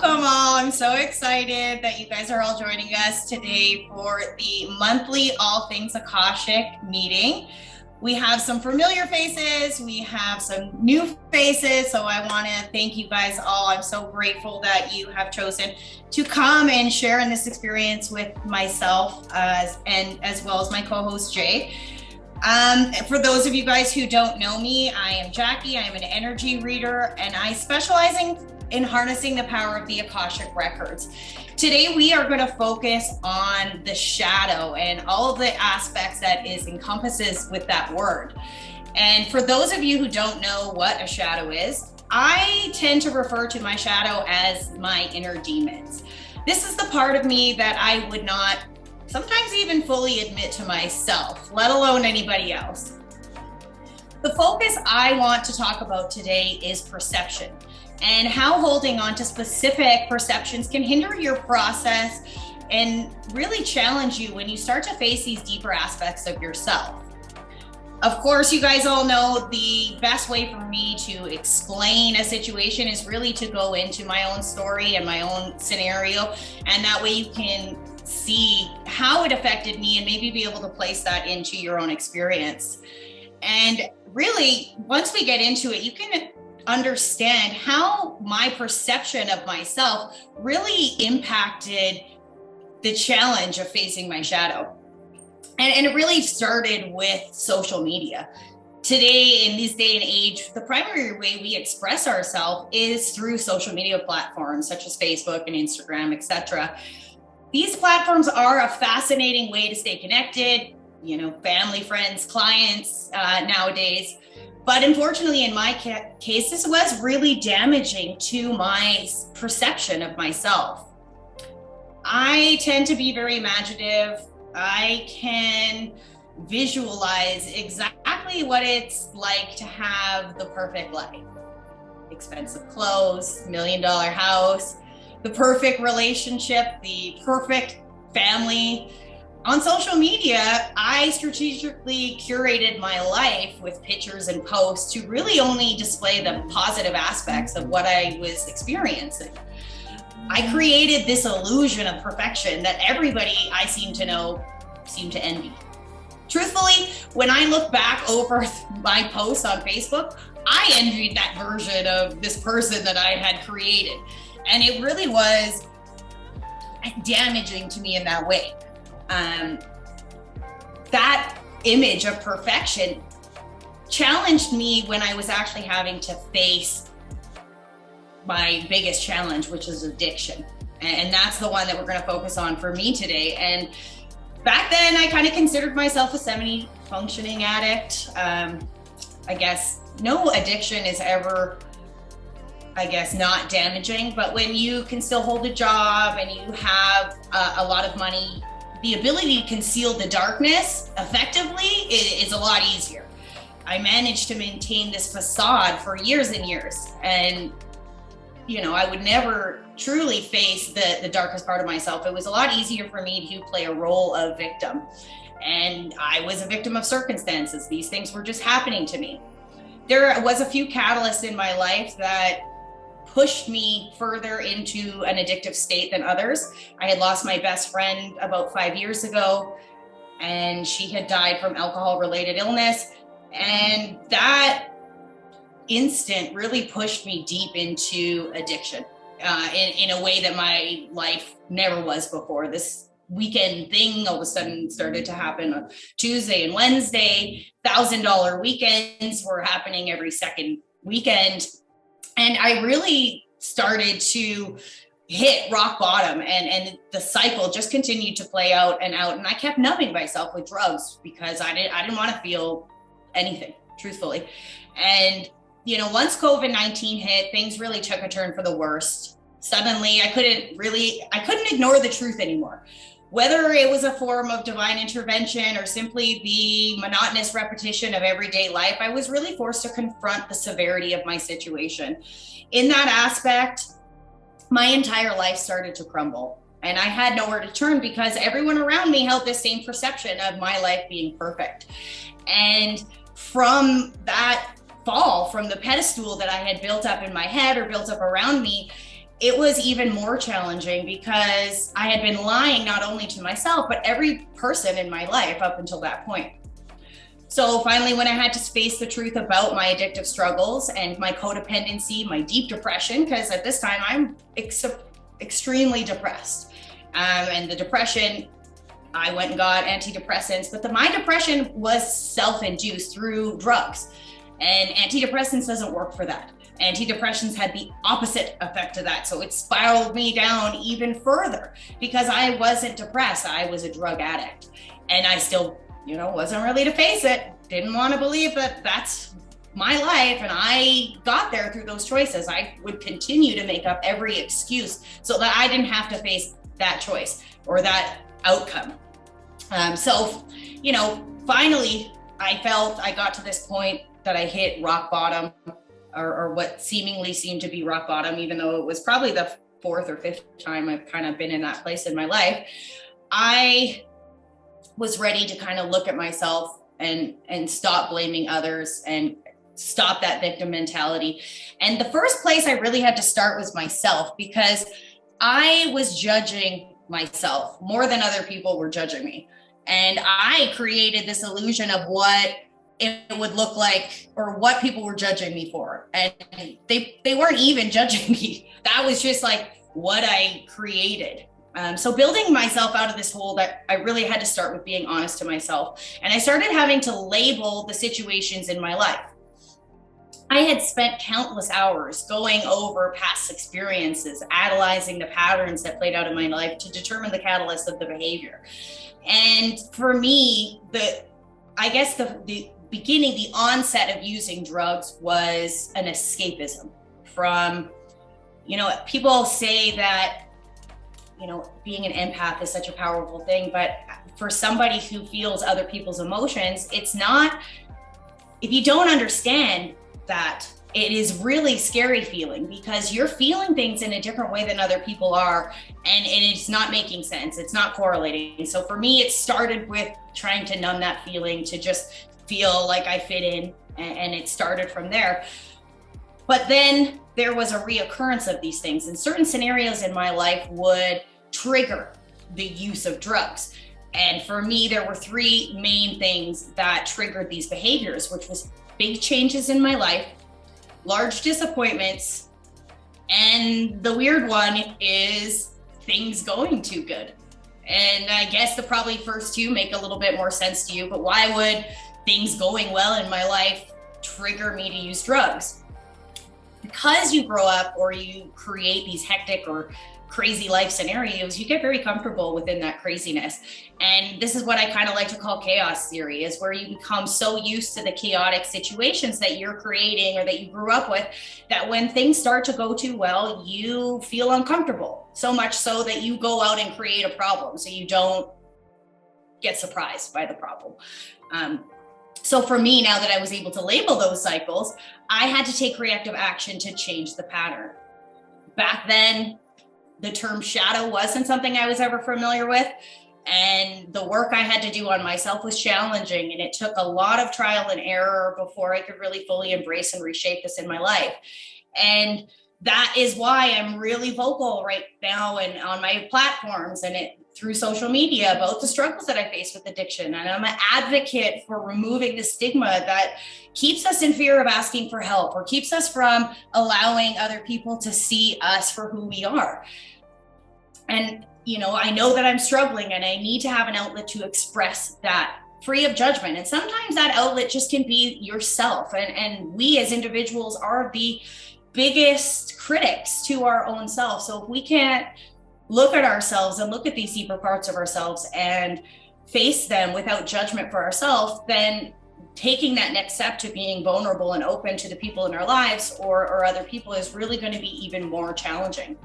Welcome all. I'm so excited that you guys are all joining us today for the monthly All Things Akashic meeting. We have some familiar faces, we have some new faces, so I want to thank you guys all. I'm so grateful that you have chosen to come and share in this experience with myself and as well as my co-host Jay. For those of you guys who don't know me, I am Jackie. I am an energy reader and I specialize in harnessing the power of the Akashic records. Today, we are going to focus on the shadow and all of the aspects that encompasses with that word. And for those of you who don't know what a shadow is, I tend to refer to my shadow as my inner demons. This is the part of me that I would not sometimes even fully admit to myself, let alone anybody else. The focus I want to talk about today is perception and how holding on to specific perceptions can hinder your process and really challenge you when you start to face these deeper aspects of yourself. Of course, you guys all know the best way for me to explain a situation is really to go into my own story and my own scenario, and that way you can see how it affected me and maybe be able to place that into your own experience. And really, once we get into it, you can understand how my perception of myself really impacted the challenge of facing my shadow. And it really started with social media. Today, in this day and age, the primary way we express ourselves is through social media platforms such as Facebook and Instagram, etc. These platforms are a fascinating way to stay connected, family, friends, clients nowadays. But unfortunately, in my case, this was really damaging to my perception of myself. I tend to be very imaginative. I can visualize exactly what it's like to have the perfect life. Expensive clothes, $1 million house, the perfect relationship, the perfect family. On social media, I strategically curated my life with pictures and posts to really only display the positive aspects of what I was experiencing. I created this illusion of perfection that everybody I seem to know seemed to envy. Truthfully, when I look back over my posts on Facebook, I envied that version of this person that I had created. And it really was damaging to me in that way. That image of perfection challenged me when I was actually having to face my biggest challenge, which is addiction. And that's the one that we're going to focus on for me today. And back then, I kind of considered myself a semi-functioning addict. I guess no addiction is ever, not damaging, but when you can still hold a job and you have a lot of money, the ability to conceal the darkness effectively is a lot easier. I managed to maintain this facade for years and years. And, I would never truly face the darkest part of myself. It was a lot easier for me to play a role of victim. And I was a victim of circumstances. These things were just happening to me. There was a few catalysts in my life that pushed me further into an addictive state than others. I had lost my best friend about 5 years ago, and she had died from alcohol-related illness. And that instant really pushed me deep into addiction in a way that my life never was before. This weekend thing all of a sudden started to happen on Tuesday and Wednesday. $1,000 weekends were happening every second weekend. And I really started to hit rock bottom, and the cycle just continued to play out. And I kept numbing myself with drugs because I didn't want to feel anything, truthfully. And, once COVID-19 hit, things really took a turn for the worst. Suddenly, I couldn't ignore the truth anymore. Whether it was a form of divine intervention or simply the monotonous repetition of everyday life, I was really forced to confront the severity of my situation. In that aspect, my entire life started to crumble, and I had nowhere to turn because everyone around me held the same perception of my life being perfect. And from that fall, from the pedestal that I had built up in my head or built up around me, it was even more challenging because I had been lying not only to myself, but every person in my life up until that point. So finally, when I had to face the truth about my addictive struggles and my codependency, my deep depression, because at this time I'm extremely depressed. And the depression, I went and got antidepressants, but my depression was self-induced through drugs. And antidepressants doesn't work for that. Antidepressants had the opposite effect of that. So it spiraled me down even further because I wasn't depressed. I was a drug addict. And I still, wasn't ready to face it. Didn't want to believe that that's my life. And I got there through those choices. I would continue to make up every excuse so that I didn't have to face that choice or that outcome. Finally, I felt I got to this point that I hit rock bottom, or what seemingly seemed to be rock bottom, even though it was probably the fourth or fifth time I've kind of been in that place in my life. I was ready to kind of look at myself and stop blaming others and stop that victim mentality. And the first place I really had to start was myself, because I was judging myself more than other people were judging me. And I created this illusion of what it would look like or what people were judging me for. And they weren't even judging me. That was just like what I created. So building myself out of this hole, that I really had to start with being honest to myself. And I started having to label the situations in my life. I had spent countless hours going over past experiences, analyzing the patterns that played out in my life to determine the catalyst of the behavior. And for me, the beginning, the onset of using drugs was an escapism from, people say that, being an empath is such a powerful thing, but for somebody who feels other people's emotions, it's not, if you don't understand that, it is really scary feeling because you're feeling things in a different way than other people are, and it's not making sense. It's not correlating. So for me, it started with trying to numb that feeling, to just feel like I fit in, and it started from there. But then there was a reoccurrence of these things, and certain scenarios in my life would trigger the use of drugs. And for me, there were three main things that triggered these behaviors, which was big changes in my life, large disappointments, and the weird one is things going too good. And I guess the probably first two make a little bit more sense to you, but why would things going well in my life trigger me to use drugs? Because you grow up or you create these hectic or crazy life scenarios, you get very comfortable within that craziness. And this is what I kind of like to call chaos theory, is where you become so used to the chaotic situations that you're creating or that you grew up with, that when things start to go too well, you feel uncomfortable, so much so that you go out and create a problem so you don't get surprised by the problem. So for me, now that I was able to label those cycles, I had to take reactive action to change the pattern. Back then, the term shadow wasn't something I was ever familiar with. And the work I had to do on myself was challenging. And it took a lot of trial and error before I could really fully embrace and reshape this in my life. And that is why I'm really vocal right now and on my platforms and through social media about the struggles that I face with addiction. And I'm an advocate for removing the stigma that keeps us in fear of asking for help or keeps us from allowing other people to see us for who we are. And, I know that I'm struggling and I need to have an outlet to express that free of judgment. And sometimes that outlet just can be yourself. And we as individuals are the biggest critics to our own self. So if we can't look at ourselves and look at these deeper parts of ourselves and face them without judgment for ourselves, then taking that next step to being vulnerable and open to the people in our lives or other people is really going to be even more challenging.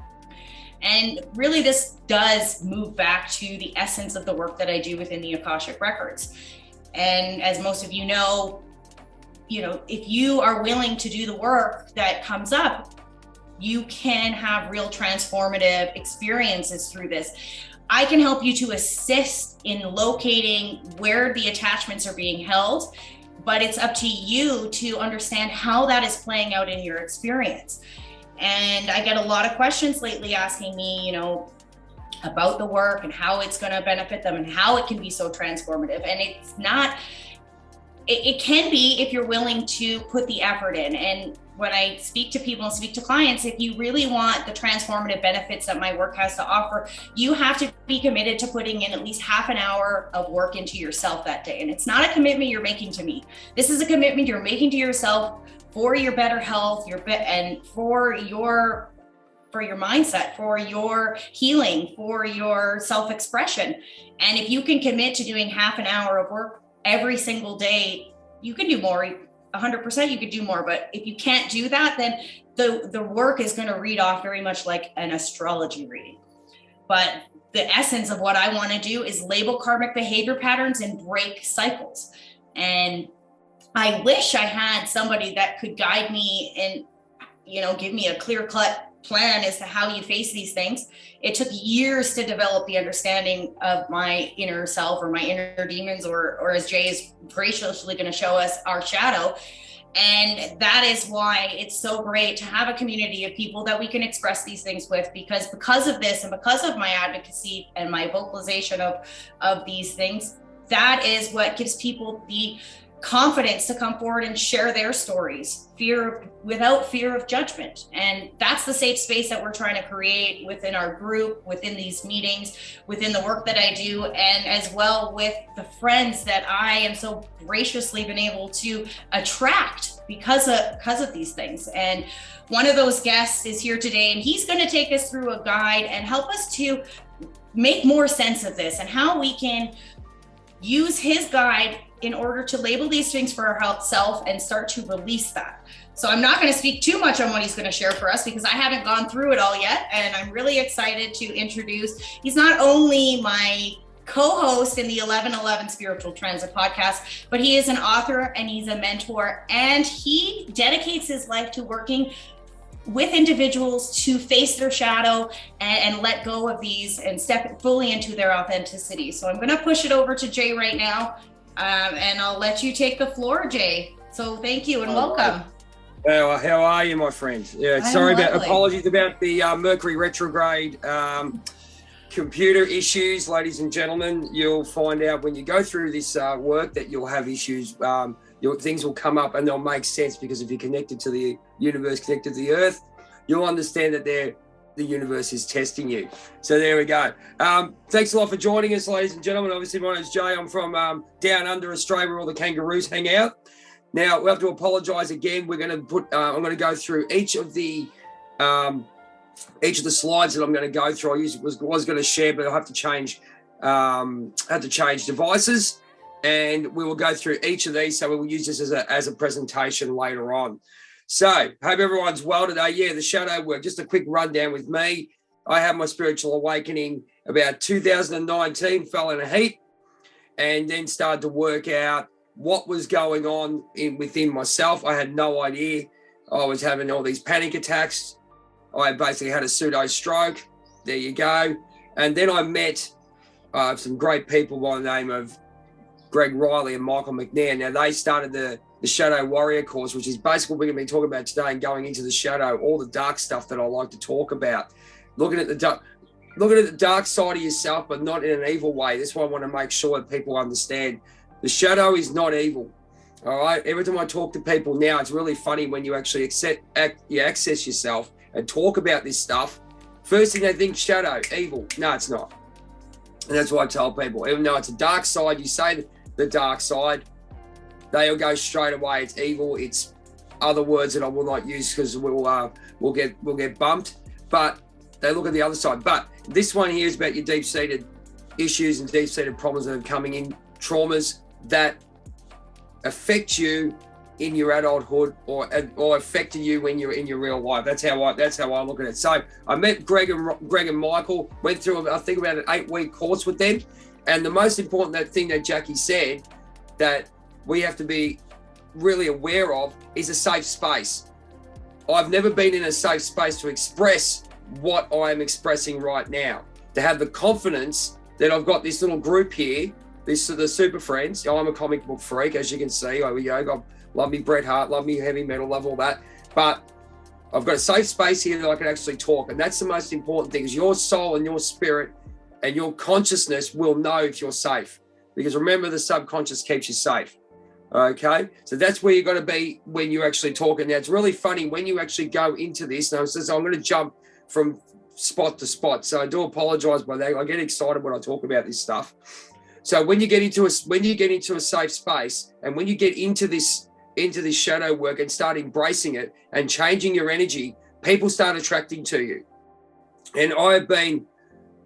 And really, this does move back to the essence of the work that I do within the Akashic Records. And as most of you know, if you are willing to do the work that comes up, you can have real transformative experiences through this. I can help you to assist in locating where the attachments are being held, but it's up to you to understand how that is playing out in your experience. And I get a lot of questions lately asking me, you know, about the work and how it's going to benefit them and how it can be so transformative. And it's not, it can be if you're willing to put the effort in. And when I speak to people and speak to clients, if you really want the transformative benefits that my work has to offer, you have to be committed to putting in at least half an hour of work into yourself that day. And it's not a commitment you're making to me. This is a commitment you're making to yourself for your better health, and for your mindset, for your healing, for your self-expression. And if you can commit to doing half an hour of work every single day, you can do more. 100% you could do more. But if you can't do that, then the work is going to read off very much like an astrology reading. But the essence of what I want to do is label karmic behavior patterns and break cycles. And I wish I had somebody that could guide me and, you know, give me a clear-cut plan as to how you face these things. It took years to develop the understanding of my inner self or my inner demons, or as Jay is graciously going to show us, our shadow. And that is why it's so great to have a community of people that we can express these things with, because of this and because of my advocacy and my vocalization of these things, that is what gives people the confidence to come forward and share their stories, without fear of judgment. And that's the safe space that we're trying to create within our group, within these meetings, within the work that I do, and as well with the friends that I am so graciously been able to attract because of these things. And one of those guests is here today, and he's going to take us through a guide and help us to make more sense of this and how we can use his guide in order to label these things for our health self and start to release that. So I'm not going to speak too much on what he's going to share for us because I haven't gone through it all yet. And I'm really excited to introduce, he's not only my co-host in the 1111 Spiritual Transit podcast, but he is an author and he's a mentor, and he dedicates his life to working with individuals to face their shadow and let go of these and step fully into their authenticity. So I'm going to push it over to Jay right now, and I'll let you take the floor, Jay. So thank you and welcome. Well, how are you, my friend? Yeah, apologies about the Mercury retrograde computer issues, ladies and gentlemen. You'll find out when you go through this work that you'll have issues. Things will come up and they'll make sense, because if you're connected to the universe, connected to the earth, you'll understand that the universe is testing you. So there we go. Thanks a lot for joining us, ladies and gentlemen. Obviously, my name's Jay. I'm from down under Australia, where all the kangaroos hang out. Now, we have to apologise again. We're going to I'm going to go through each of the slides that I'm going to go through. I was going to share, but I'll have to change devices, and we will go through each of these. So we will use this as a presentation later on. So, hope everyone's well today. Yeah, the shadow work. Just a quick rundown with me. I had my spiritual awakening about 2019, fell in a heap, and then started to work out what was going on within myself. I had no idea. I was having all these panic attacks. I basically had a pseudo stroke. There you go. And then I met some great people by the name of Greg Riley and Michael McNair. Now, they started the Shadow Warrior course, which is basically what we're going to be talking about today, and going into the shadow, all the dark stuff that I like to talk about. Looking at the dark side of yourself, but not in an evil way. That's why I want to make sure that people understand. The shadow is not evil. All right. Every time I talk to people now, it's really funny when you actually access yourself and talk about this stuff. First thing they think, shadow, evil. No, it's not. And that's what I tell people. Even though it's a dark side, you say the dark side, they'll go straight away. It's evil. It's other words that I will not use because we'll get bumped. But they look at the other side. But this one here is about your deep-seated issues and deep-seated problems that are coming in, traumas that affect you in your adulthood or affected you when you're in your real life. That's how I look at it. So I met Greg and Michael, went through I think about an 8-week course with them, and the most important thing that Jackie said that we have to be really aware of is a safe space. I've never been in a safe space to express what I am expressing right now, to have the confidence that I've got this little group here. These are the super friends. I'm a comic book freak, as you can see. Love me Bret Hart, love me heavy metal, love all that. But I've got a safe space here that I can actually talk. And that's the most important thing, is your soul and your spirit and your consciousness will know if you're safe. Because remember, the subconscious keeps you safe. Okay, so that's where you're going to be when you're actually talking. Now, it's really funny when you actually go into this. Now, I'm going to jump from spot to spot, so I do apologize by that. I get excited when I talk about this stuff. So when you get into a safe space, and when you get into this shadow work and start embracing it and changing your energy, people start attracting to you. And I have been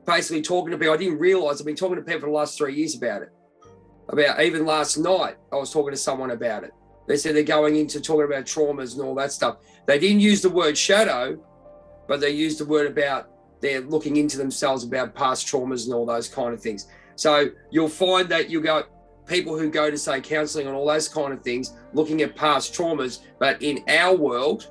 basically talking to people. I didn't realize I've been talking to people for the last 3 years about it. About even last night, I was talking to someone about it. They said they're going into talking about traumas and all that stuff. They didn't use the word shadow, but they used the word about they're looking into themselves about past traumas and all those kind of things. So you'll find that you got people who go to, say, counseling and all those kind of things, looking at past traumas. But in our world,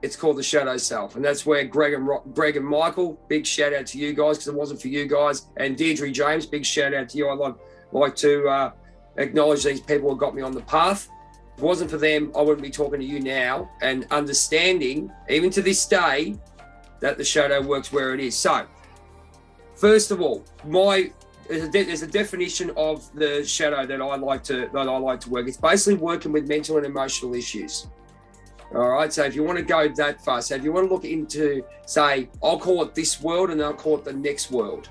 it's called the shadow self. And that's where Greg and Michael, big shout out to you guys, because it wasn't for you guys. And Deirdre James, big shout out to you. I like to acknowledge these people who got me on the path. If it wasn't for them, I wouldn't be talking to you now and understanding, even to this day, that the shadow works where it is. So, first of all, there's a definition of the shadow that I like to work. It's basically working with mental and emotional issues. All right. So if you want to go that far, so if you want to look into, say, I'll call it this world and I'll call it the next world.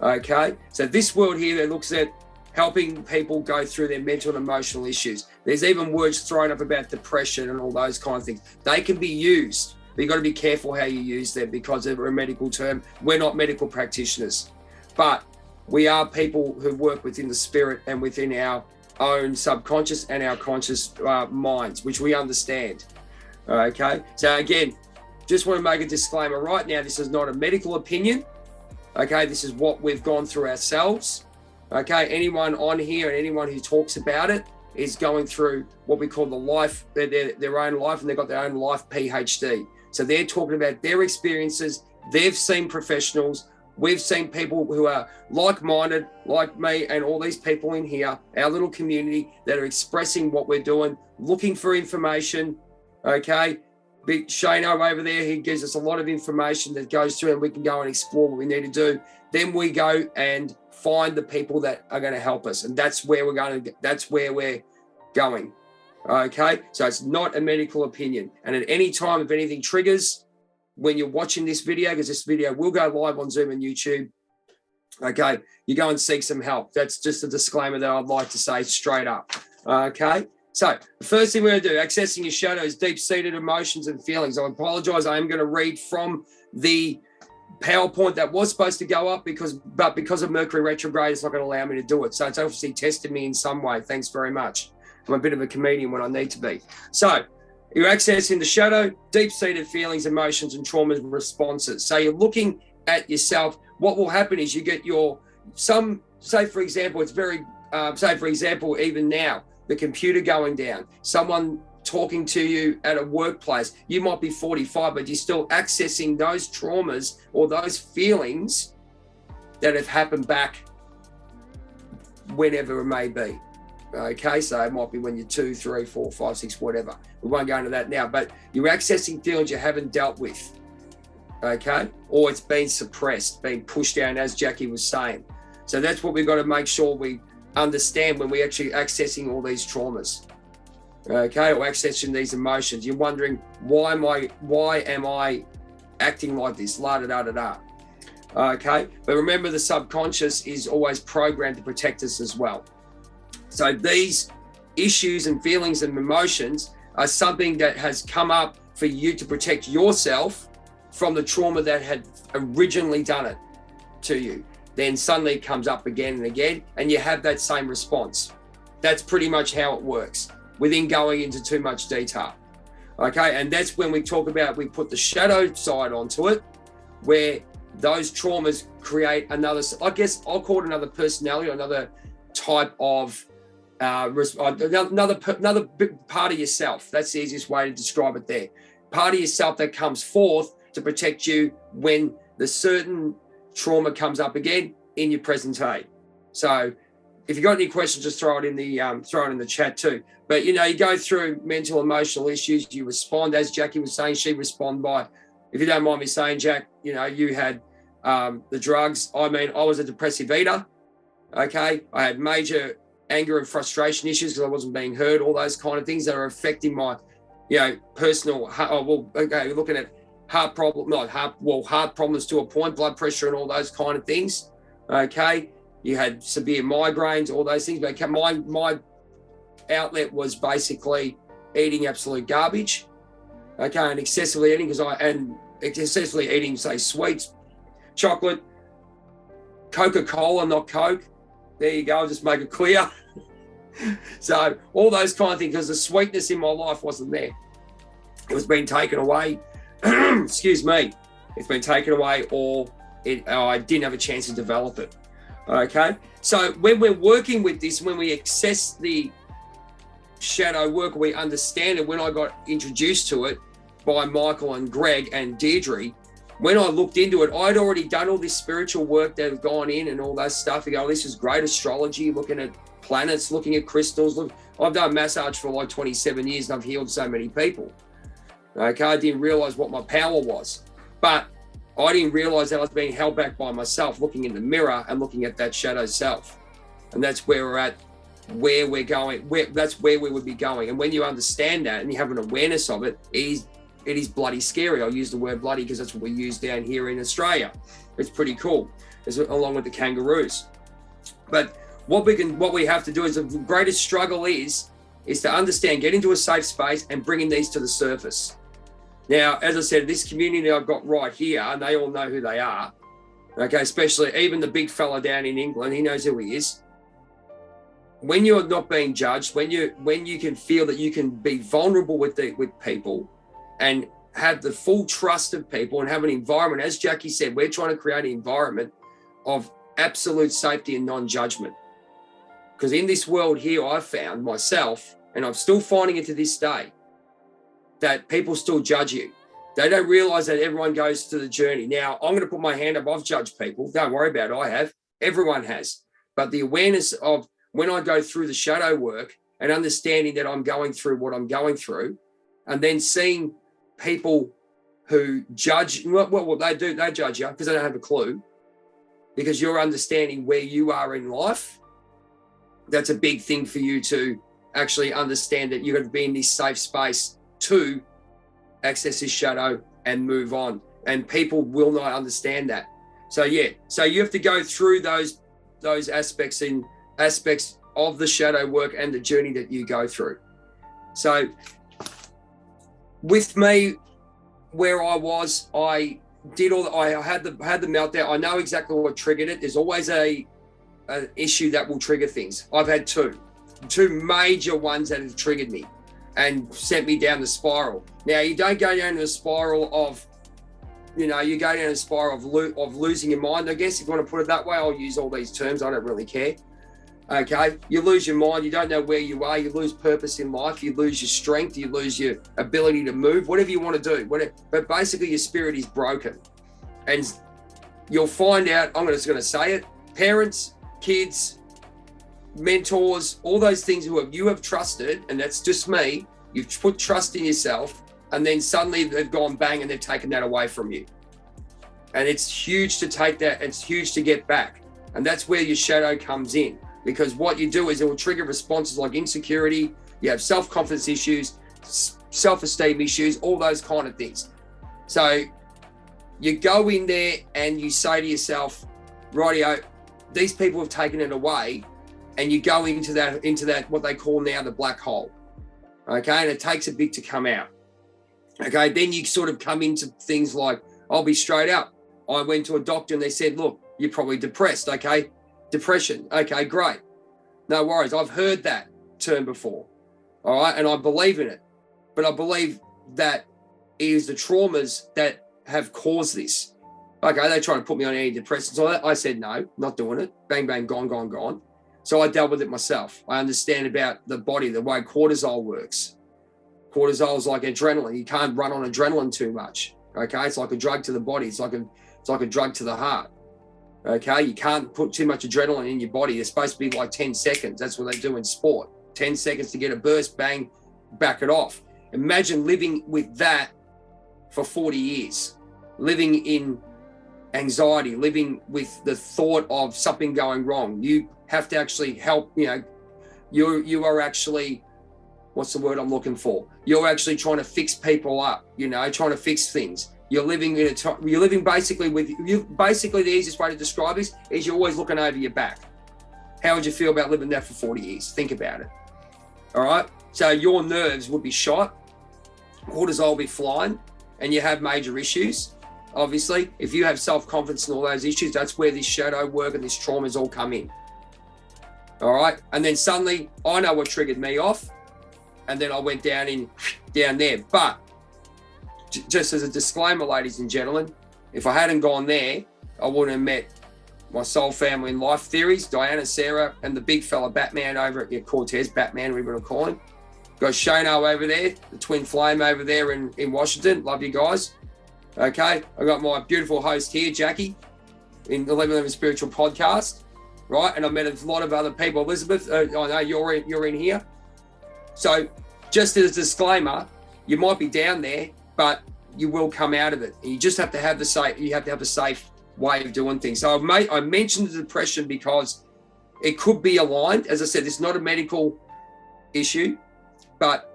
Okay. So this world here that looks at helping people go through their mental and emotional issues. There's even words thrown up about depression and all those kind of things. They can be used, but you've got to be careful how you use them because they're a medical term. We're not medical practitioners, but we are people who work within the spirit and within our own subconscious and our conscious minds, which we understand. Okay. So again, just want to make a disclaimer right now. This is not a medical opinion. Okay. This is what we've gone through ourselves. Okay. Anyone on here and anyone who talks about it is going through what we call the life, their own life, and they've got their own life PhD. So they're talking about their experiences. They've seen professionals. We've seen people who are like-minded, like me and all these people in here, our little community that are expressing what we're doing, looking for information, okay? Big Shano over there, he gives us a lot of information that goes through and we can go and explore what we need to do. Then we go and find the people that are going to help us. And that's where we're going, okay? So it's not a medical opinion. And at any time, if anything triggers, when you're watching this video, because this video will go live on Zoom and YouTube, okay, you go and seek some help. That's just a disclaimer that I'd like to say straight up, okay? So the first thing we're going to do, accessing your shadows, deep-seated emotions and feelings. I apologize. I am going to read from the PowerPoint that was supposed to go up because of Mercury retrograde, it's not going to allow me to do it. So it's obviously tested me in some way. Thanks very much. I'm a bit of a comedian when I need to be. So you're accessing the shadow, deep-seated feelings, emotions, and trauma responses. So you're looking at yourself. What will happen is you get say for example, even now, the computer going down, someone talking to you at a workplace. You might be 45, but you're still accessing those traumas or those feelings that have happened back whenever it may be. Okay, so it might be when you're 2, 3, 4, 5, 6, whatever. We won't go into that now, but you're accessing feelings you haven't dealt with, okay? Or it's been suppressed, been pushed down, as Jackie was saying. So that's what we've got to make sure we understand when we're actually accessing all these traumas, okay? Or accessing these emotions. You're wondering, why am I acting like this? La da da da da. Okay, but remember, the subconscious is always programmed to protect us as well. So these issues and feelings and emotions are something that has come up for you to protect yourself from the trauma that had originally done it to you. Then suddenly it comes up again and again, and you have that same response. That's pretty much how it works, within going into too much detail. Okay, and that's when we talk about, we put the shadow side onto it, where those traumas create another, I guess I'll call it another personality, or another type of another part of yourself. That's the easiest way to describe it there. Part of yourself that comes forth to protect you when the certain trauma comes up again in your present day. So if you got any questions, just throw it in the chat too. But you go through mental, emotional issues. You respond, as Jackie was saying. She responded by, if you don't mind me saying, Jack, you had the drugs. I mean, I was a depressive eater. Okay, I had major anger and frustration issues because I wasn't being heard. All those kind of things that are affecting my, personal. Looking at heart problems to a point, blood pressure, and all those kind of things. Okay. You had severe migraines, all those things. But my outlet was basically eating absolute garbage, okay, and excessively eating say sweets, chocolate, Coca-Cola, not Coke. There you go. I'll just make it clear. So all those kind of things, because the sweetness in my life wasn't there. It was being taken away. Excuse me. It's been taken away, or I didn't have a chance to develop it. Okay, so when we're working with this, when we access the shadow work, we understand it. When I got introduced to it by Michael and Greg and Deirdre, when I looked into it, I'd already done all this spiritual work that had gone in and all that stuff. You go, this is great astrology, looking at planets, looking at crystals. Look, I've done massage for like 27 years and I've healed so many people. Okay, I didn't realize what my power was, but I didn't realize that I was being held back by myself, looking in the mirror and looking at that shadow self. And that's where we're at, where we're going, that's where we would be going. And when you understand that and you have an awareness of it, it is bloody scary. I'll use the word bloody because that's what we use down here in Australia. It's pretty cool, along with the kangaroos. But what we have to do is, the greatest struggle is to understand, get into a safe space and bringing these to the surface. Now, as I said, this community I've got right here, and they all know who they are. Okay, especially even the big fella down in England, he knows who he is. When you're not being judged, when you can feel that you can be vulnerable with people and have the full trust of people and have an environment, as Jackie said, we're trying to create an environment of absolute safety and non-judgment. Because in this world here, I've found myself, and I'm still finding it to this day, that people still judge you. They don't realize that everyone goes to the journey. Now, I'm going to put my hand up. I've judged people. Don't worry about it. I have. Everyone has. But the awareness of when I go through the shadow work and understanding that I'm going through what I'm going through, and then seeing people who judge, what they do, they judge you because they don't have a clue, because you're understanding where you are in life. That's a big thing for you to actually understand, that you're going to be in this safe space to access this shadow and move on. And people will not understand that. So you have to go through those aspects of the shadow work and the journey that you go through. So with me, where I was, I had the meltdown. I know exactly what triggered it. There's always an issue that will trigger things. I've had two major ones that have triggered me and sent me down the spiral. Now, you don't go down the spiral of, you go down a spiral of losing your mind, I guess, if you want to put it that way. I'll use all these terms. I don't really care. Okay. You lose your mind. You don't know where you are. You lose purpose in life. You lose your strength. You lose your ability to move, whatever you want to do. But basically your spirit is broken. And you'll find out, I'm just going to say it, parents, kids, mentors, all those things you have trusted, and that's just me. You've put trust in yourself, and then suddenly they've gone bang and they've taken that away from you. And it's huge to take that. It's huge to get back. And that's where your shadow comes in, because what you do is it will trigger responses like insecurity. You have self-confidence issues, self-esteem issues, all those kind of things. So you go in there and you say to yourself, rightio, these people have taken it away. And you go into that what they call now the black hole. Okay, and it takes a bit to come out. Okay, then you sort of come into things like, I'll be straight up. I went to a doctor and they said, look, you're probably depressed. Okay, depression. Okay, great. No worries. I've heard that term before. All right, and I believe in it. But I believe that it is the traumas that have caused this. Okay, they try to put me on antidepressants. I said, no, not doing it. Bang, bang, gone, gone, gone. So I dealt with it myself. I understand about the body, the way cortisol works. Cortisol is like adrenaline. You can't run on adrenaline too much. Okay, it's like a drug to the body. It's like a drug to the heart. Okay, you can't put too much adrenaline in your body. It's supposed to be like 10 seconds. That's what they do in sport. 10 seconds to get a burst, bang, back it off. Imagine living with that for 40 years, living in anxiety, living with the thought of something going wrong. You have to actually help, you are actually, what's the word I'm looking for? You're actually trying to fix people up, trying to fix things. You're living basically the easiest way to describe this is you're always looking over your back. How would you feel about living that for 40 years? Think about it. All right. So your nerves would be shot, cortisol will be flying, and you have major issues. Obviously, if you have self-confidence and all those issues, that's where this shadow work and this traumas all come in. All right. And then suddenly I know what triggered me off. And then I went down there. But just as a disclaimer, ladies and gentlemen, if I hadn't gone there, I wouldn't have met my soul family in life theories, Diana, Sarah, and the big fella Batman over at Cortez, Batman, we would call him. Got Shano over there, the twin flame over there in Washington. Love you guys. Okay. I got my beautiful host here, Jackie, in the 11 Spiritual Podcast, right? And I met a lot of other people. Elizabeth, I know you're in here. So just as a disclaimer, you might be down there, but you will come out of it. And you just have to have a safe way of doing things. So I mentioned the depression because it could be aligned. As I said, it's not a medical issue, but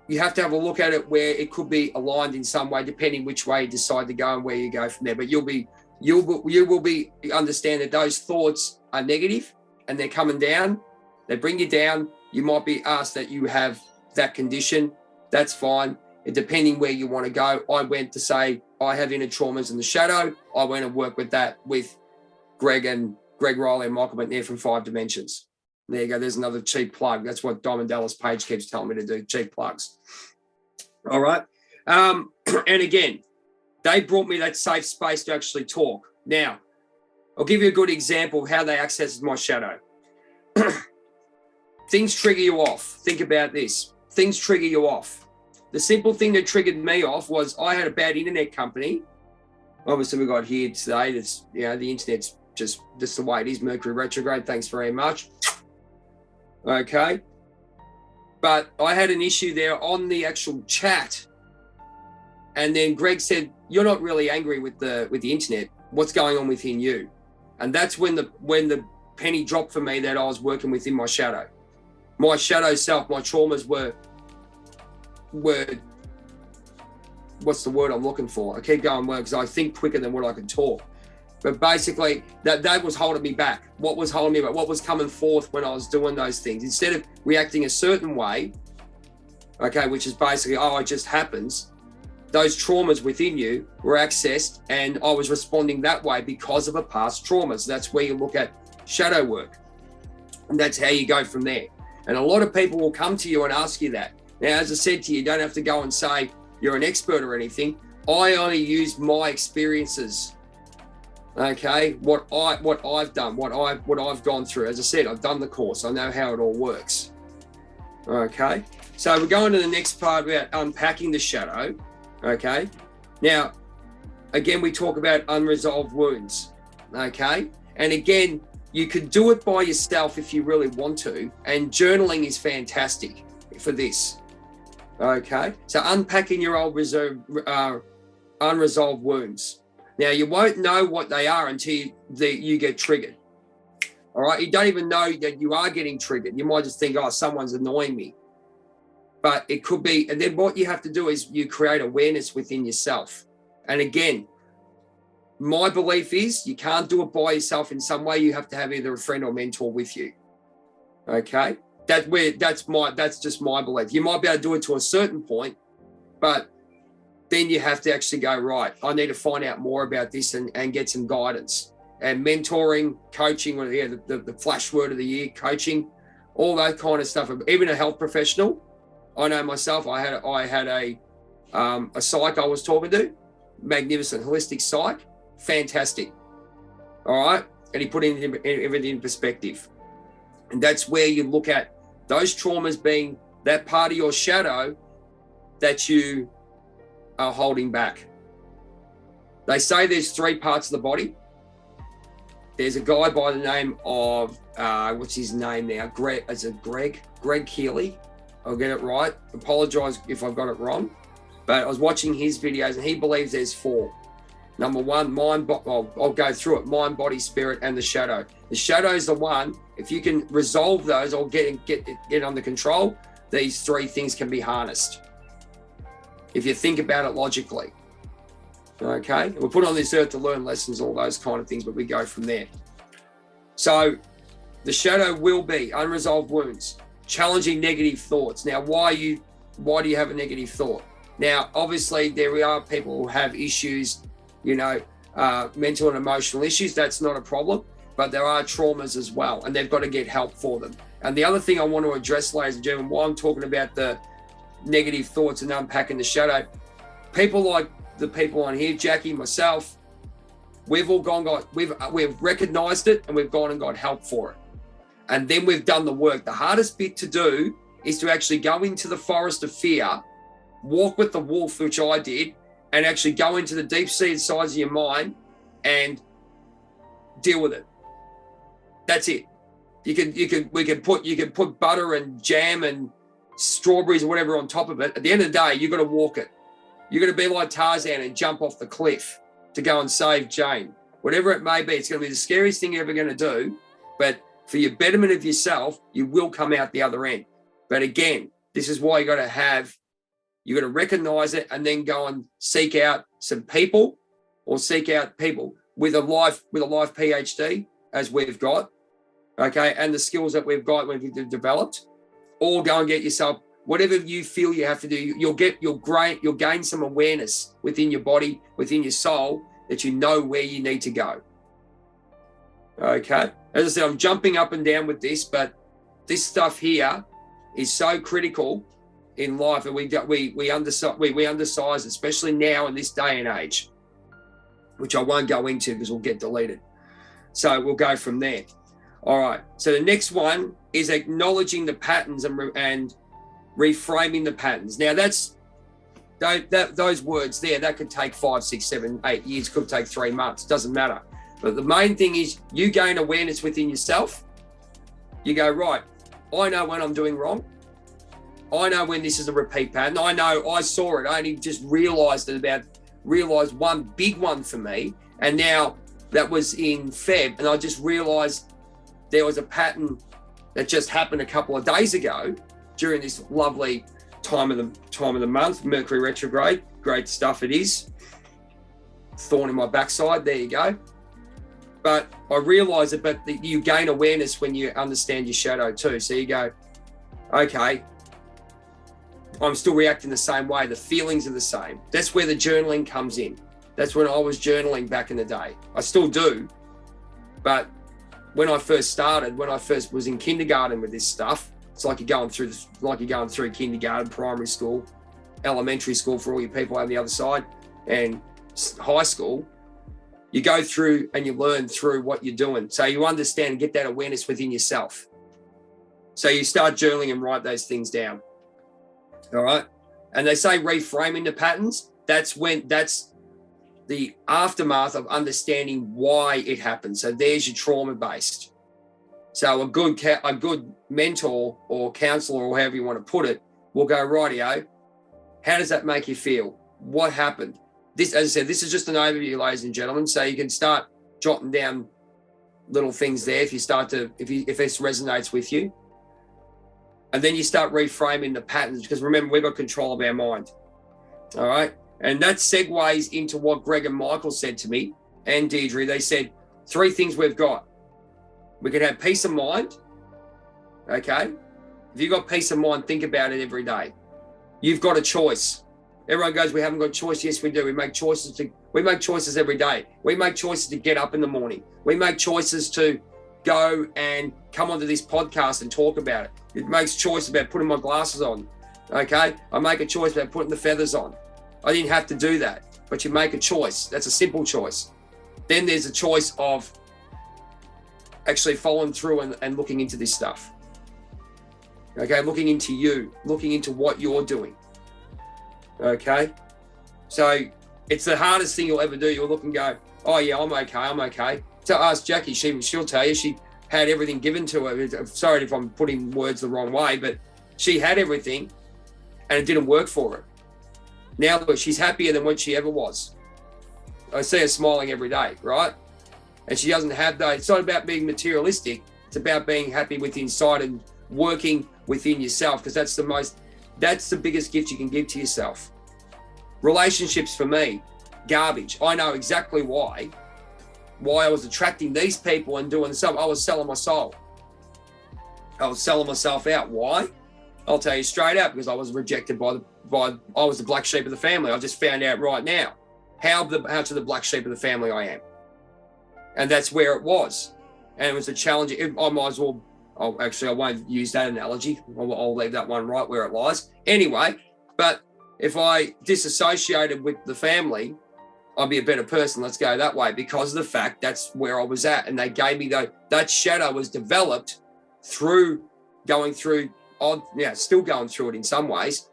you have to have a look at it where it could be aligned in some way, depending which way you decide to go and where you go from there. But you will be understand that those thoughts are negative and they're coming down. They bring you down. You might be asked that you have that condition. That's fine. Depending where you want to go. I went to say I have inner traumas in the shadow. I went and worked with that with Greg Riley and Michael McNair from 5 Dimensions. There you go. There's another cheap plug. That's what Diamond Dallas Page keeps telling me to do, cheap plugs. All right. And again, they brought me that safe space to actually talk. Now, I'll give you a good example of how they accessed my shadow. Things trigger you off. Think about this. Things trigger you off. The simple thing that triggered me off was I had a bad internet company. Obviously, we got here today. That's, the internet's just the way it is. Mercury retrograde. Thanks very much. Okay. But I had an issue there on the actual chat. And then Greg said, "You're not really angry with the internet. What's going on within you?" And that's when the penny dropped for me that I was working within my shadow. My shadow self, my traumas were what's the word I'm looking for? I keep going well because I think quicker than what I can talk. But basically, that was holding me back. What was holding me back? What was coming forth when I was doing those things? Instead of reacting a certain way, okay, which is basically, it just happens, those traumas within you were accessed and I was responding that way because of a past trauma. So that's where you look at shadow work. And that's how you go from there. And a lot of people will come to you and ask you that. Now, as I said to you, you don't have to go and say you're an expert or anything. I only use my experiences. Okay, what I've done, what I've gone through. As I said, I've done the course. I know how it all works. Okay, so we're going to the next part about unpacking the shadow. Okay, now again we talk about unresolved wounds. Okay, and again you could do it by yourself if you really want to, and journaling is fantastic for this. Okay, so unpacking your old unresolved wounds. Now, you won't know what they are until you get triggered. All right, you don't even know that you are getting triggered. You might just think, someone's annoying me. But it could be, and then what you have to do is you create awareness within yourself. And again, my belief is you can't do it by yourself. In some way, you have to have either a friend or mentor with you. Okay, that's just my belief. You might be able to do it to a certain point, but then you have to actually go, right, I need to find out more about this and get some guidance. And mentoring, coaching, the flash word of the year, coaching, all that kind of stuff. Even a health professional. I know myself, I had a psych I was talking to, magnificent, holistic psych, fantastic. All right, and he put everything in perspective. And that's where you look at those traumas being that part of your shadow that you are holding back. They say there's 3 parts of the body. there's a guy by the name of, what's his name now? Greg Keeley. I'll get it right. Apologize if I've got it wrong. But I was watching his videos and he believes there's 4. Number 1, I'll go through it. Mind, body, spirit, and the shadow. The shadow is the one, if you can resolve those or get under control, these 3 things can be harnessed. If you think about it logically. Okay? We're put on this earth to learn lessons, all those kind of things, but we go from there. So the shadow will be unresolved wounds, challenging negative thoughts. Now, why do you have a negative thought? Now, obviously, there are people who have issues, mental and emotional issues. That's not a problem, but there are traumas as well, and they've got to get help for them. And the other thing I want to address, ladies and gentlemen, while I'm talking about the negative thoughts and unpacking the shadow, people like the people on here, Jackie, myself, we've all we've recognized it and we've gone and got help for it. And then we've done the work. The hardest bit to do is to actually go into the forest of fear, walk with the wolf, which I did, and actually go into the deep-seated sides of your mind and deal with it. That's it. You can put butter and jam and strawberries or whatever on top of it. At the end of the day, you've got to walk it. You're going to be like Tarzan and jump off the cliff to go and save Jane. Whatever it may be, it's going to be the scariest thing you're ever going to do. But for your betterment of yourself, you will come out the other end. But again, this is why you got to recognize it and then go and seek out some people or seek out people with a life PhD, as we've got, okay, and the skills that we've developed, or go and get yourself whatever you feel you have to do. You'll gain some awareness within your body, within your soul, that you know where you need to go. Okay, as I said, I'm jumping up and down with this, but this stuff here is so critical in life, and we undersize, especially now in this day and age, which I won't go into because we'll get deleted. So we'll go from there. All right. So the next one is acknowledging the patterns and reframing the patterns. Now those words there, that could take 5, 6, 7, 8 years, could take 3 months, doesn't matter. But the main thing is you gain awareness within yourself. You go, right, I know when I'm doing wrong. I know when this is a repeat pattern. I saw it. I only just realized one big one for me. And now that was in Feb. And I just realized there was a pattern that just happened a couple of days ago during this lovely time of the month, Mercury retrograde. Great stuff it is. Thorn in my backside. There you go. But I realized it, but you gain awareness when you understand your shadow too. So you go, okay, I'm still reacting the same way. The feelings are the same. That's where the journaling comes in. That's when I was journaling back in the day. I still do. But when I first was in kindergarten with this stuff, it's like you're going through kindergarten, primary school, elementary school for all you people on the other side, and high school. You go through and you learn through what you're doing. So you understand and get that awareness within yourself. So you start journaling and write those things down. All right. And they say reframing the patterns. That's the aftermath of understanding why it happened. So there's your trauma based. So a good mentor or counselor, or however you want to put it, will go, rightio, how does that make you feel? What happened? This, as I said, this is just an overview, ladies and gentlemen. So you can start jotting down little things there if this resonates with you. And then you start reframing the patterns, because remember, we've got control of our mind. All right. And that segues into what Greg and Michael said to me, and Deirdre. They said 3 things we've got. We can have peace of mind. Okay. If you've got peace of mind, think about it every day. You've got a choice. Everyone goes, we haven't got a choice. Yes, we do. We make choices every day. We make choices to get up in the morning. We make choices to go and come onto this podcast and talk about it. It makes choice about putting my glasses on. Okay. I make a choice about putting the feathers on. I didn't have to do that, but you make a choice. That's a simple choice. Then there's a choice of actually following through and looking into this stuff. Okay. Looking into you, looking into what you're doing. Okay. So it's the hardest thing you'll ever do. You'll look and go, oh yeah, I'm okay. to ask Jackie, she'll tell you she had everything given to her. Sorry if I'm putting words the wrong way, but she had everything and it didn't work for her. Now look, she's happier than what she ever was. I see her smiling every day, right? And she doesn't have that. It's not about being materialistic. It's about being happy with inside and working within yourself, because that's the biggest gift you can give to yourself. Relationships for me, garbage. I know exactly why I was attracting these people and doing something. I was selling my soul. I was selling myself out. Why? I'll tell you straight out, because I was rejected I was the black sheep of the family. I just found out right now how much of the black sheep of the family I am. And that's where it was. And it was a challenge. I might as well, I won't use that analogy. I'll leave that one right where it lies. Anyway, but if I disassociated with the family, I'd be a better person. Let's go that way, because of the fact that's where I was at. And they gave me that shadow was developed through going through, still going through it in some ways,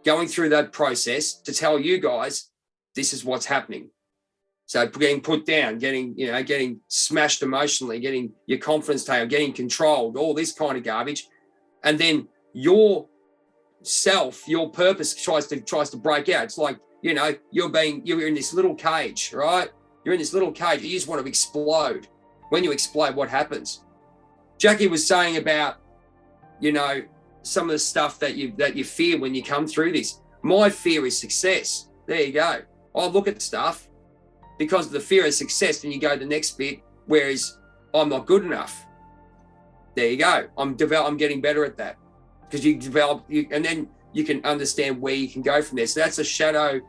going through that process to tell you guys, this is what's happening. So getting put down, getting smashed emotionally, getting your confidence taken, getting controlled, all this kind of garbage. And then your self, your purpose tries to break out. It's like, you're in this little cage, right? You're in this little cage. You just want to explode. When you explode, what happens? Jackie was saying about, some of the stuff that you fear when you come through this. My fear is success. There you go. I look at stuff because of the fear of success, and you go to the next bit, whereas I'm not good enough. There you go. I'm getting better at that, because you develop, and then you can understand where you can go from there. So that's a shadow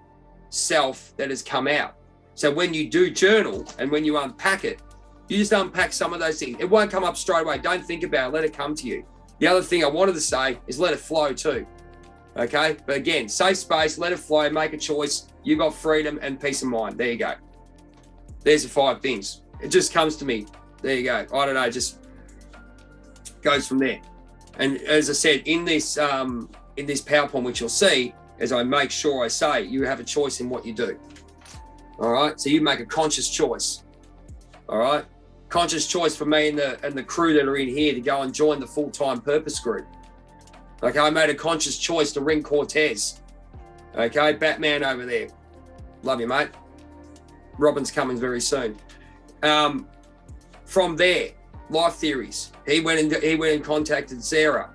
self that has come out. So when you do journal and when you unpack it, you just unpack some of those things. It won't come up straight away. Don't think about it. Let it come to you. The other thing I wanted to say is let it flow too. Okay? But again, safe space, let it flow, make a choice. You got freedom and peace of mind. There you go. There's the 5 things. It just comes to me. There you go. I don't know, just goes from there. And as I said, in this PowerPoint, which you'll see, as I make sure I say, you have a choice in what you do. All right? So you make a conscious choice. All right? Conscious choice for me and the crew that are in here to go and join the full-time purpose group. Okay, I made a conscious choice to ring Cortez. Okay, Batman over there. Love you, mate. Robin's coming very soon. From there, life theories. He went and contacted Sarah,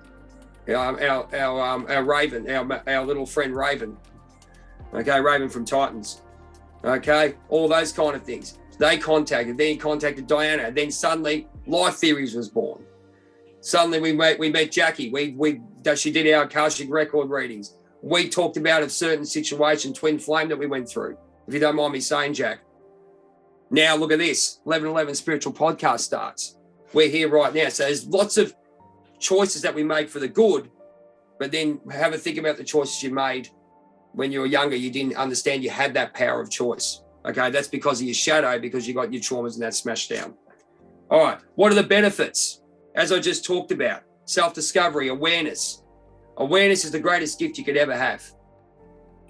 our Raven, our little friend Raven. Okay, Raven from Titans. Okay, all those kind of things. Then he contacted Diana. Then suddenly, life theories was born. Suddenly we met Jackie. She did our Akashic record readings. We talked about a certain situation, twin flame, that we went through. If you don't mind me saying, Jack. Now look at this. 1111 Spiritual Podcast starts. We're here right now. So there's lots of choices that we make for the good, but then have a think about the choices you made when you were younger. You didn't understand you had that power of choice. Okay, that's because of your shadow, because you got your traumas and that smashed down. All right, what are the benefits? As I just talked about, self-discovery, awareness. Awareness is the greatest gift you could ever have.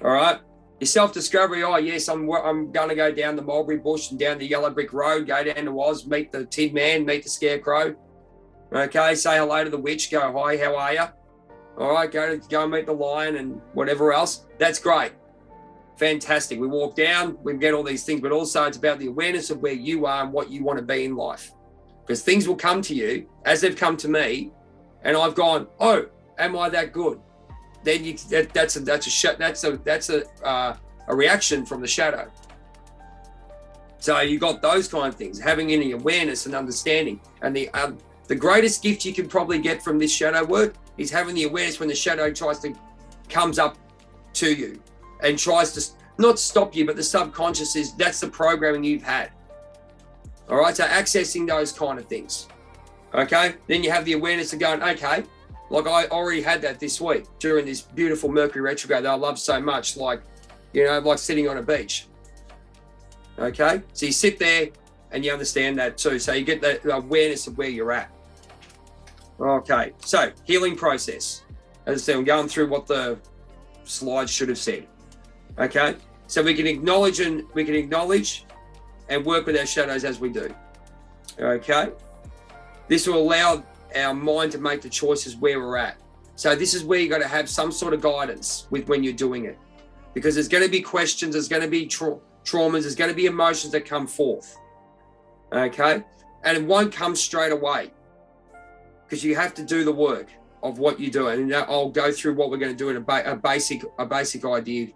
All right, your self-discovery, oh yes, I'm going to go down the mulberry bush and down the yellow brick road, go down to Oz, meet the Tin Man, meet the Scarecrow. Okay, say hello to the witch, go, hi, how are you? All right, go meet the lion and whatever else. That's great. Fantastic. We walk down, we get all these things, but also it's about the awareness of where you are and what you want to be in life. Because things will come to you as they've come to me, and I've gone, oh, am I that good? Then that's a reaction from the shadow. So you got those kind of things, having any awareness and understanding. And the greatest gift you can probably get from this shadow work is having the awareness when the shadow comes up to you and tries to not stop you, but the subconscious that's the programming you've had. All right, so accessing those kind of things. Okay, then you have the awareness of going, okay, like I already had that this week during this beautiful Mercury retrograde that I love so much, like sitting on a beach. Okay, so you sit there and you understand that too. So you get that awareness of where you're at. Okay, so healing process. As I said, I'm going through what the slides should have said. Okay, so we can acknowledge and work with our shadows as we do. Okay? This will allow our mind to make the choices where we're at. So this is where you got to have some sort of guidance with when you're doing it, because there's going to be questions, there's going to be traumas, there's going to be emotions that come forth. Okay? And it won't come straight away, because you have to do the work of what you do. And I'll go through what we're going to do in a basic idea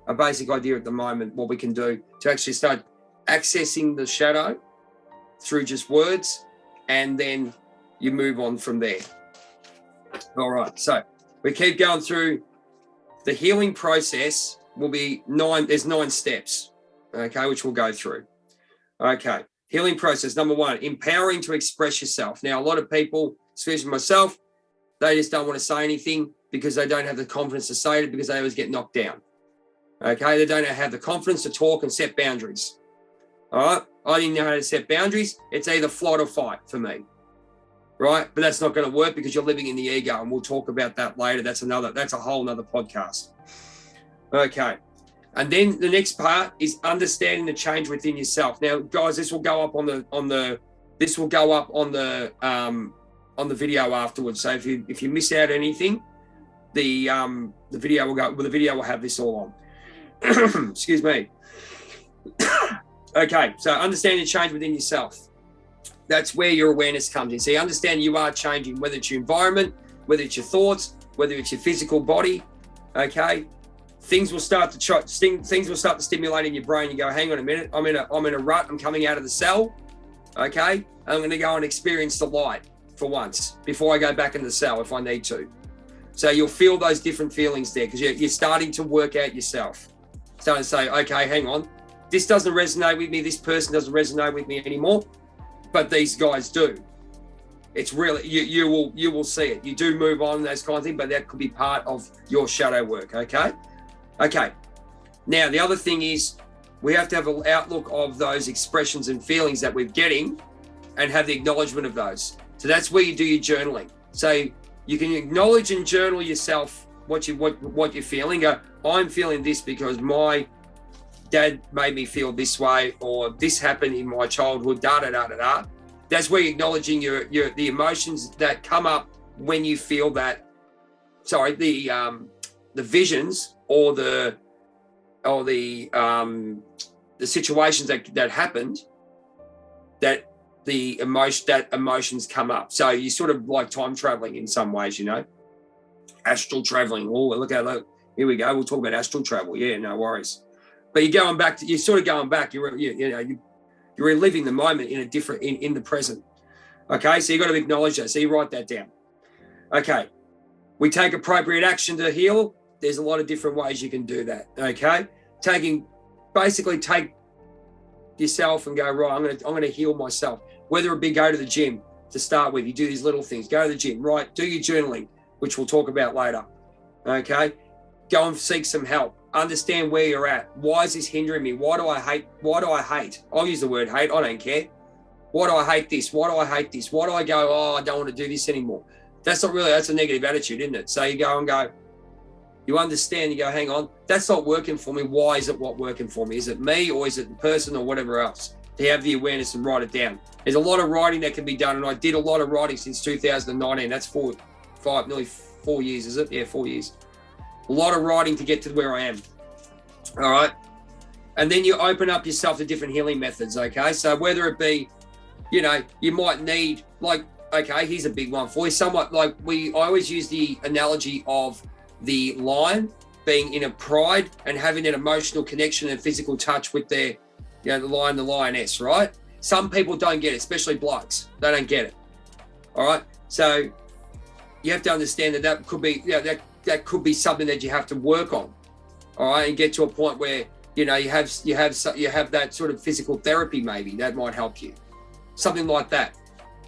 at the moment, what we can do to actually start accessing the shadow through just words, and then you move on from there. All right, so we keep going through the healing process. Will be there's 9 steps, okay, which we'll go through. Okay, healing process number 1, empowering to express yourself. Now, a lot of people, especially myself, they just don't want to say anything because they don't have the confidence to say it, because they always get knocked down. Okay, they don't have the confidence to talk and set boundaries. All right, I didn't know how to set boundaries. It's either flight or fight for me, right? But that's not going to work because you're living in the ego, and we'll talk about that later. That's a whole nother podcast. Okay, and then the next part is understanding the change within yourself. Now, guys, this will go up on the video afterwards. So if you miss out anything, the video will have this all on. Excuse me. Okay, so understanding the change within yourself. That's where your awareness comes in. So you understand you are changing, whether it's your environment, whether it's your thoughts, whether it's your physical body. Okay, things will start to stimulate in your brain. You go, hang on a minute, I'm in a rut. I'm coming out of the cell. Okay, I'm going to go and experience the light for once before I go back in the cell if I need to. So you'll feel those different feelings there, because you're starting to work out yourself. Starting to say, okay, hang on, this doesn't resonate with me. This person doesn't resonate with me anymore, but these guys do. It's really, you will see it. You do move on, those kind of things, but that could be part of your shadow work. Okay. Now, the other thing is we have to have an outlook of those expressions and feelings that we're getting, and have the acknowledgement of those. So that's where you do your journaling. So you can acknowledge and journal yourself what you're feeling. Go, I'm feeling this because my dad made me feel this way, or this happened in my childhood, da da da da da. That's where you're acknowledging the emotions that come up when you feel that. Sorry, the visions or the situations that happened, that emotions come up. So you sort of like time traveling in some ways, astral traveling. Oh, look, here we go. We'll talk about astral travel. Yeah, no worries. But you're going back. You're sort of going back. You're reliving the moment in the present. Okay, so you got to acknowledge that. So you write that down. Okay, we take appropriate action to heal. There's a lot of different ways you can do that. Okay, take yourself and go, right, I'm going to heal myself. Whether it be go to the gym to start with, you do these little things. Go to the gym, right? Do your journaling, which we'll talk about later. Okay, go and seek some help. Understand where you're at. Why is this hindering me? Why do I hate? I'll use the word hate. I don't care. Why do I hate this? Why do I hate this? Why do I go, I don't want to do this anymore? That's a negative attitude, isn't it? So you go, you understand, you go, hang on, that's not working for me. Why is it not working for me? Is it me, or is it the person, or whatever else? To have the awareness and write it down. There's a lot of writing that can be done, and I did a lot of writing since 2019. That's nearly 4 years, is it? Yeah, 4 years. A lot of writing to get to where I am. All right. And then you open up yourself to different healing methods. Okay. So whether it be, you might need, here's a big one for you. Somewhat I always use the analogy of the lion being in a pride and having an emotional connection and physical touch with their, the lion, the lioness, right? Some people don't get it, especially blokes. They don't get it. All right. So you have to understand that could be, that could be something that you have to work on, all right, and get to a point where you have that sort of physical therapy. Maybe that might help you, something like that.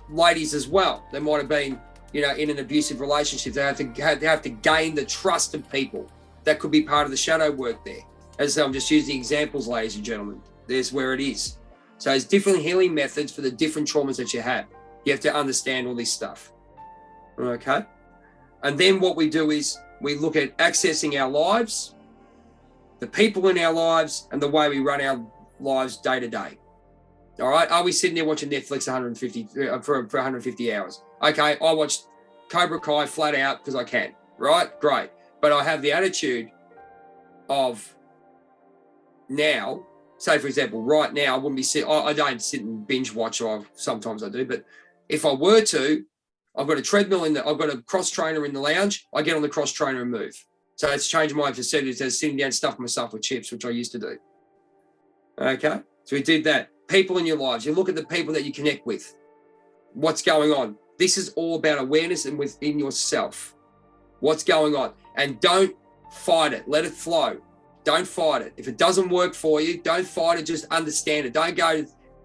Ladies as well, they might have been in an abusive relationship. They have to gain the trust of people. That could be part of the shadow work there. As I say, I'm just using examples, ladies and gentlemen. There's where it is. So there's different healing methods for the different traumas that you have. You have to understand all this stuff. Okay, and then what we do is we look at accessing our lives, the people in our lives, and the way we run our lives day to day. All right. Are we sitting there watching Netflix 150 for 150 hours? Okay. I watched Cobra Kai flat out because I can. Right. Great. But I have the attitude of now, say for example, right now, I wouldn't be I don't sit and binge watch, or sometimes I do, but if I were to, I've got a treadmill I've got a cross trainer in the lounge. I get on the cross trainer and move. So it's changed my facilities as sitting down, stuffing myself with chips, which I used to do. Okay. So we did that. People in your lives, you look at the people that you connect with. What's going on? This is all about awareness and within yourself. What's going on? And don't fight it. Let it flow. Don't fight it. If it doesn't work for you, don't fight it. Just understand it. Don't go,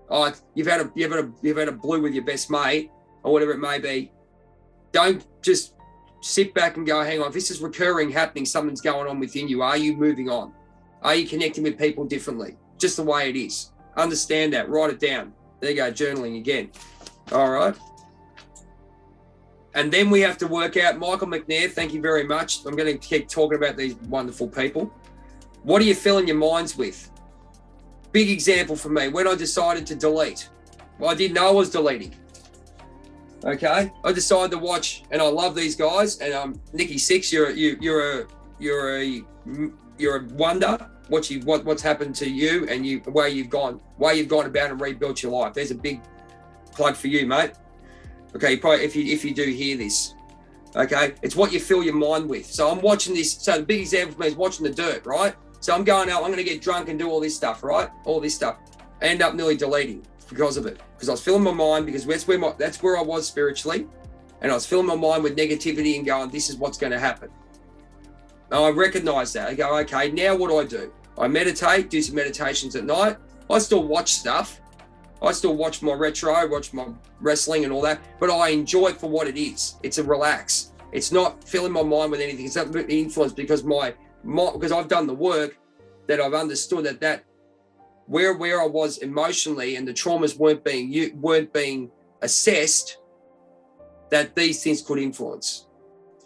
oh, you've had a blue with your best mate or whatever it may be. Don't just sit back and go, hang on, if this is recurring, happening, something's going on within you. Are you moving on? Are you connecting with people differently? Just the way it is. Understand that. Write it down. There you go, journaling again. All right. And then we have to work out, Michael McNair, thank you very much. I'm going to keep talking about these wonderful people. What are you filling your minds with? Big example for me, when I decided to delete. Well, I didn't know I was deleting. Okay, I decided to watch, and I love these guys. And Nikki Six, you're a wonder. What's happened to you and where you've gone about and rebuilt your life. There's a big plug for you, mate. Okay, probably if you do hear this, okay, it's what you fill your mind with. So I'm watching this. So the big example for me is watching The Dirt, right? So I'm going out. I'm going to get drunk and do all this stuff, right? All this stuff. I end up nearly deleting because of it, because I was filling my mind, because that's where I was spiritually, and I was filling my mind with negativity and going, this is what's going to happen. Now I recognize that. I go, okay, now what do I do? I meditate, do some meditations at night. I still watch stuff. I still watch my retro, watch my wrestling and all that, but I enjoy it for what it is. It's a relax. It's not filling my mind with anything. It's not influenced because because I've done the work that I've understood that where I was emotionally and the traumas weren't being assessed, that these things could influence.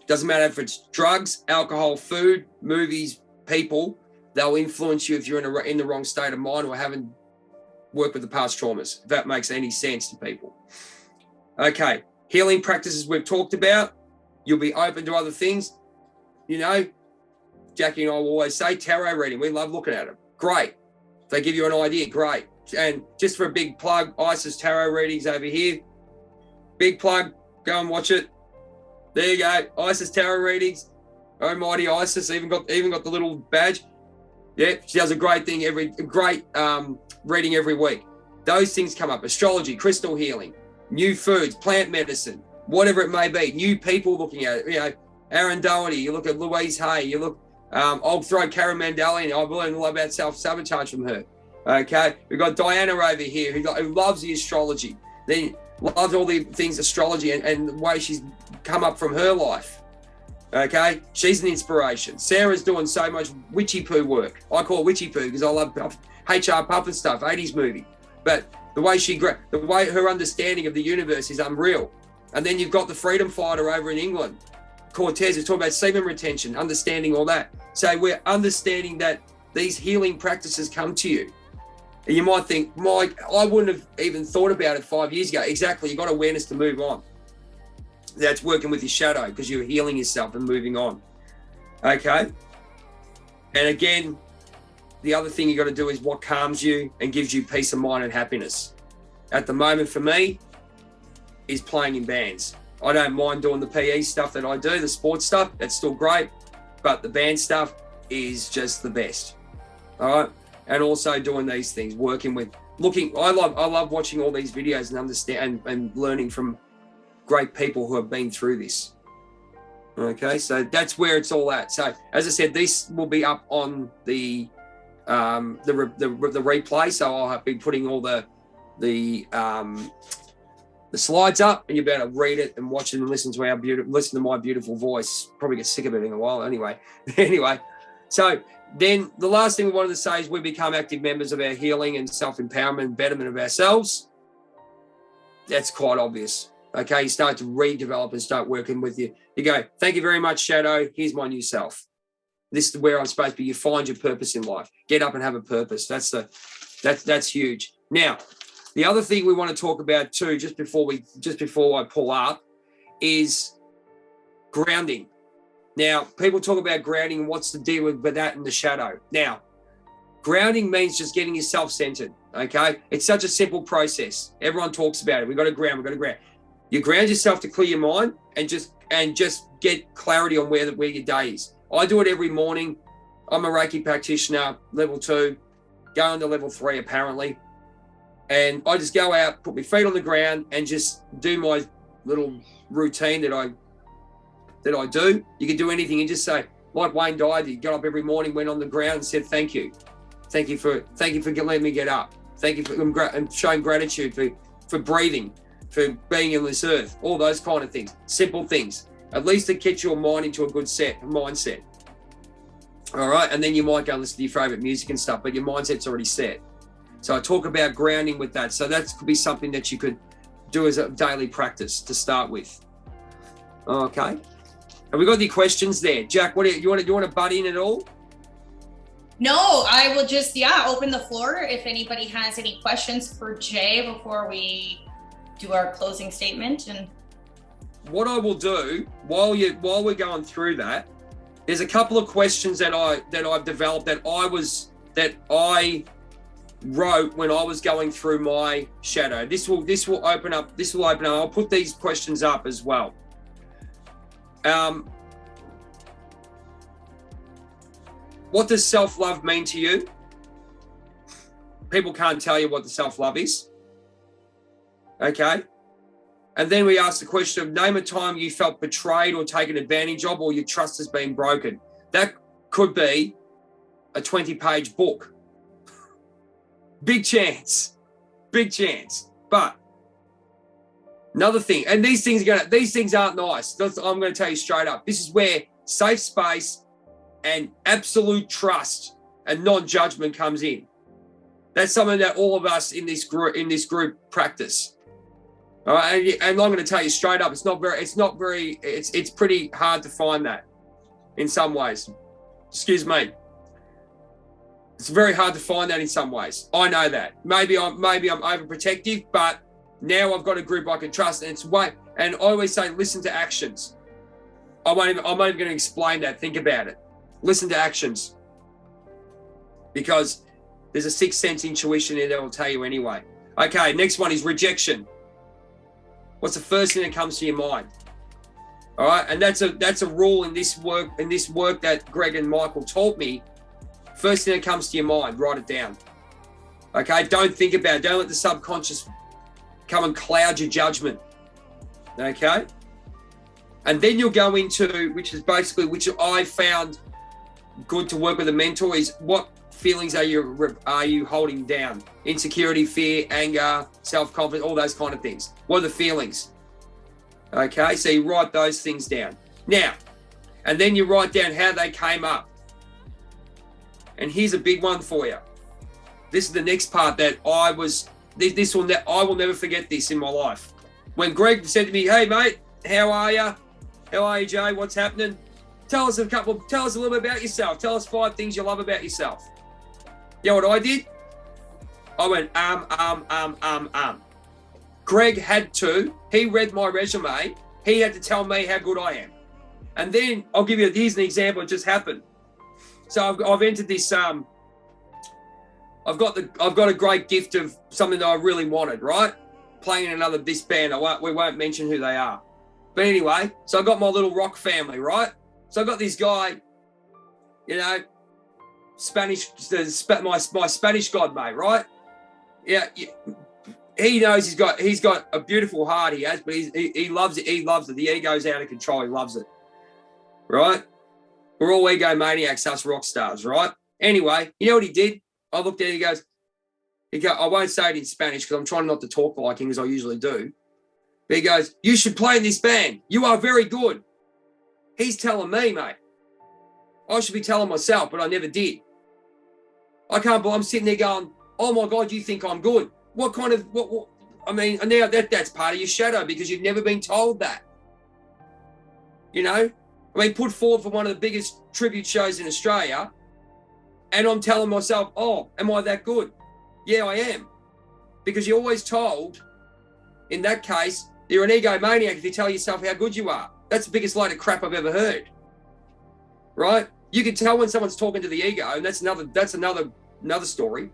Doesn't matter if it's drugs, alcohol, food, movies, people, they'll influence you if you're in the wrong state of mind or haven't worked with the past traumas, if that makes any sense to people. Okay, healing practices we've talked about. You'll be open to other things. You know, Jackie and I will always say tarot reading. We love looking at them. Great. If they give you an idea, great. And just for a big plug, Isis tarot readings over here. Big plug. Go and watch it. There you go. Isis tarot readings. Almighty Isis even got the little badge. Yeah, she does a great thing reading every week. Those things come up. Astrology, crystal healing, new foods, plant medicine, whatever it may be. New people looking at it. You know, Aaron Doherty. You look at Louise Hay. You look. I'll throw Karen Mandela in. I've learned a lot about self-sabotage from her. Okay, we've got Diana over here who loves the astrology. Then loves all the things astrology and the way she's come up from her life. Okay, she's an inspiration. Sarah's doing so much witchy poo work. I call it witchy poo because I love HR Puffin stuff, 80s movie. But the way her understanding of the universe is unreal. And then you've got the freedom fighter over in England, Cortez, who's talking about semen retention, understanding all that. So we're understanding that these healing practices come to you. And you might think, Mike, I wouldn't have even thought about it 5 years ago. Exactly, you've got awareness to move on. That's working with your shadow because you're healing yourself and moving on. Okay? And again, the other thing you got to do is what calms you and gives you peace of mind and happiness. At the moment for me is playing in bands. I don't mind doing the PE stuff that I do, the sports stuff, that's still great, but the band stuff is just the best. All right? And also doing these things, I love watching all these videos and understand and learning from great people who have been through this. Okay, so that's where it's all at. So as I said, this will be up on the replay. So I'll be putting all the slides up, and you'll be able to read it and watch it and listen to my beautiful voice. Probably get sick of it in a while anyway. So then the last thing we wanted to say is we become active members of our healing and self-empowerment, betterment of ourselves. That's quite obvious. Okay, you start to redevelop and start working with you. You go, thank you very much, Shadow. Here's my new self. This is where I'm supposed to be. You find your purpose in life. Get up and have a purpose. That's huge. Now, The other thing we want to talk about too, just before I pull up, is grounding. Now, people talk about grounding and what's the deal with that in the shadow. Now, grounding means just getting yourself centered, okay? It's such a simple process. Everyone talks about it. We've got to ground. You ground yourself to clear your mind and just get clarity on where your day is. I do it every morning. I'm a Reiki practitioner, level 2, going to level 3 apparently. And I just go out, put my feet on the ground and just do my little routine that I do. You can do anything and just say, like Wayne died, he got up every morning, went on the ground and said, thank you. Thank you for letting me get up. Thank you for showing gratitude for breathing, for being on this earth, all those kind of things. Simple things. At least to get your mind into a good mindset. All right. And then you might go and listen to your favorite music and stuff, but your mindset's already set. So I talk about grounding with that. So that could be something that you could do as a daily practice to start with. Okay. Have we got any questions there? Jack, you want to butt in at all? No, I will just, open the floor if anybody has any questions for Jay before we do our closing statement. And what I will do while we're going through that, there's a couple of questions that I've developed that I wrote when I was going through my shadow. This will open up. I'll put these questions up as well. What does self-love mean to you? People can't tell you what the self-love is. Okay. And then we ask the question of name a time you felt betrayed or taken advantage of, or your trust has been broken. That could be a 20-page book. Big chance. But another thing, and these things aren't nice. I'm going to tell you straight up. This is where safe space and absolute trust and non-judgment comes in. That's something that all of us in this group practice. All right, and I'm going to tell you straight up, it's pretty hard to find that in some ways. Excuse me. It's very hard to find that in some ways. I know that. Maybe I'm overprotective, but now I've got a group I can trust, and and I always say, listen to actions. I'm not even going to explain that. Think about it. Listen to actions, because there's a sixth sense intuition there that will tell you anyway. Okay, next one is rejection. What's the first thing that comes to your mind? All right, and that's a rule in this work that Greg and Michael taught me. First thing that comes to your mind, write it down. Okay, don't think about it. Don't let the subconscious come and cloud your judgment. Okay, and then you'll go into, which I found good to work with a mentor, is what feelings are you holding down? Insecurity, fear, anger, self-confidence, all those kind of things. What are the feelings? Okay, so you write those things down. Now, and then you write down how they came up. And here's a big one for you. This is the next part that I will never forget this in my life. When Greg said to me, "Hey mate, how are you? How are you, Jay? What's happening? Tell us a little bit about yourself. Tell us 5 things you love about yourself." You know what I did? I went, Greg he read my resume. He had to tell me how good I am. And then here's an example. It just happened. So I've entered this, I've got a great gift of something that I really wanted, right? Playing in this band. We won't mention who they are. But anyway, so I got my little rock family, right? So I got this guy, Spanish, my Spanish god mate, right? Yeah, he knows he's got a beautiful heart he has, but he loves it. He loves it. The ego's out of control. He loves it, right? We're all egomaniacs, us rock stars, right? Anyway, you know what he did? I looked at it, he goes, I won't say it in Spanish because I'm trying not to talk like him as I usually do. But he goes, "You should play in this band. You are very good." He's telling me, mate. I should be telling myself, but I never did. I can't believe I'm sitting there going, "Oh my God, you think I'm good?" What kind of, I mean, and now that's part of your shadow because you've never been told that. I mean, put forward for one of the biggest tribute shows in Australia, and I'm telling myself, "Oh, am I that good?" Yeah, I am. because you're always told, in that case, you're an egomaniac if you tell yourself how good you are. That's the biggest load of crap I've ever heard. Right? You can tell when someone's talking to the ego, and that's another story.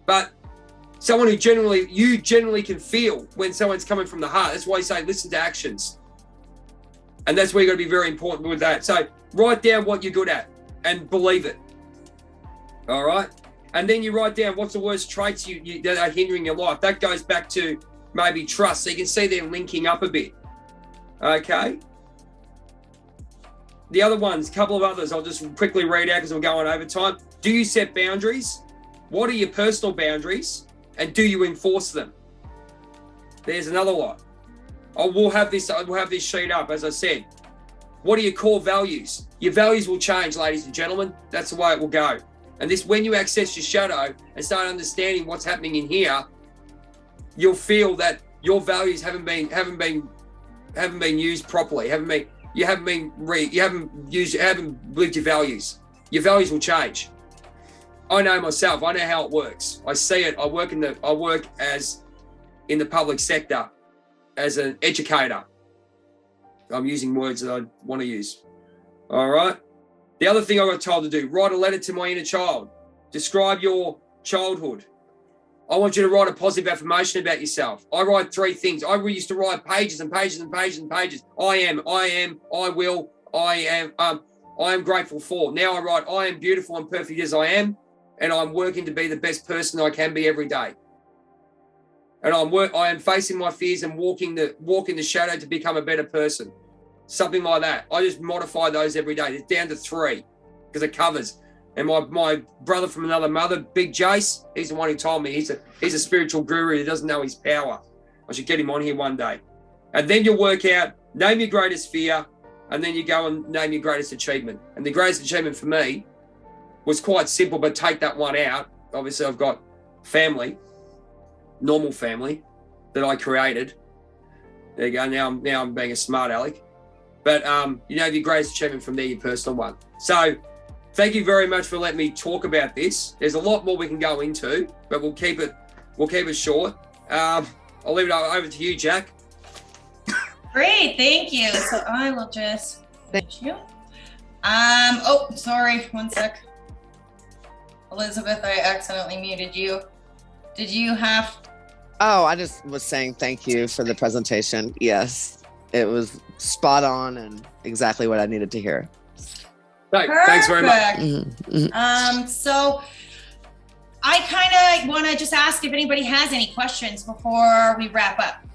But someone you generally can feel when someone's coming from the heart. That's why you say listen to actions. And that's where you've got to be very important with that. So write down what you're good at and believe it. All right? And then you write down what's the worst traits that are hindering your life. That goes back to maybe trust. So you can see they're linking up a bit. Okay? The other ones, a couple of others, I'll just quickly read out because we're going over time. Do you set boundaries? What are your personal boundaries? And do you enforce them? There's another one. We'll have this sheet up, as I said. What are your core values? Your values will change, ladies and gentlemen. That's the way it will go. And this, when you access your shadow and start understanding what's happening in here, you'll feel that your values haven't been used properly. You haven't lived your values. Your values will change. I know myself. I know how it works. I see it. I work in the public sector as an educator. I'm using words that I want to use. All right. The other thing I got told to do: write a letter to my inner child. Describe your childhood. I want you to write a positive affirmation about yourself. I write 3 things. I used to write pages and pages and pages and pages. I am, I will, I am grateful for. Now I write, I am beautiful and perfect as I am, and I'm working to be the best person I can be every day. And I am facing my fears and walking the shadow to become a better person. Something like that. I just modify those every day. It's down to 3 because it covers. And my brother from another mother, Big Jace, he's the one who told me he's a spiritual guru who doesn't know his power. I should get him on here one day. And then you'll work out, name your greatest fear, and then you go and name your greatest achievement. And the greatest achievement for me was quite simple, but take that one out. Obviously, I've got family, normal family that I created. There you go. Now I'm being a smart aleck. But your greatest achievement from there, your personal one. So thank you very much for letting me talk about this. There's a lot more we can go into, but we'll keep it short. I'll leave it over to you, Jack. Great, thank you. So I will just thank you. Sorry, one sec. Elizabeth, I accidentally muted you. Did you have? Oh, I just was saying thank you for the presentation. Yes, it was spot on and exactly what I needed to hear. Thanks very much. So I kind of want to just ask if anybody has any questions before we wrap up.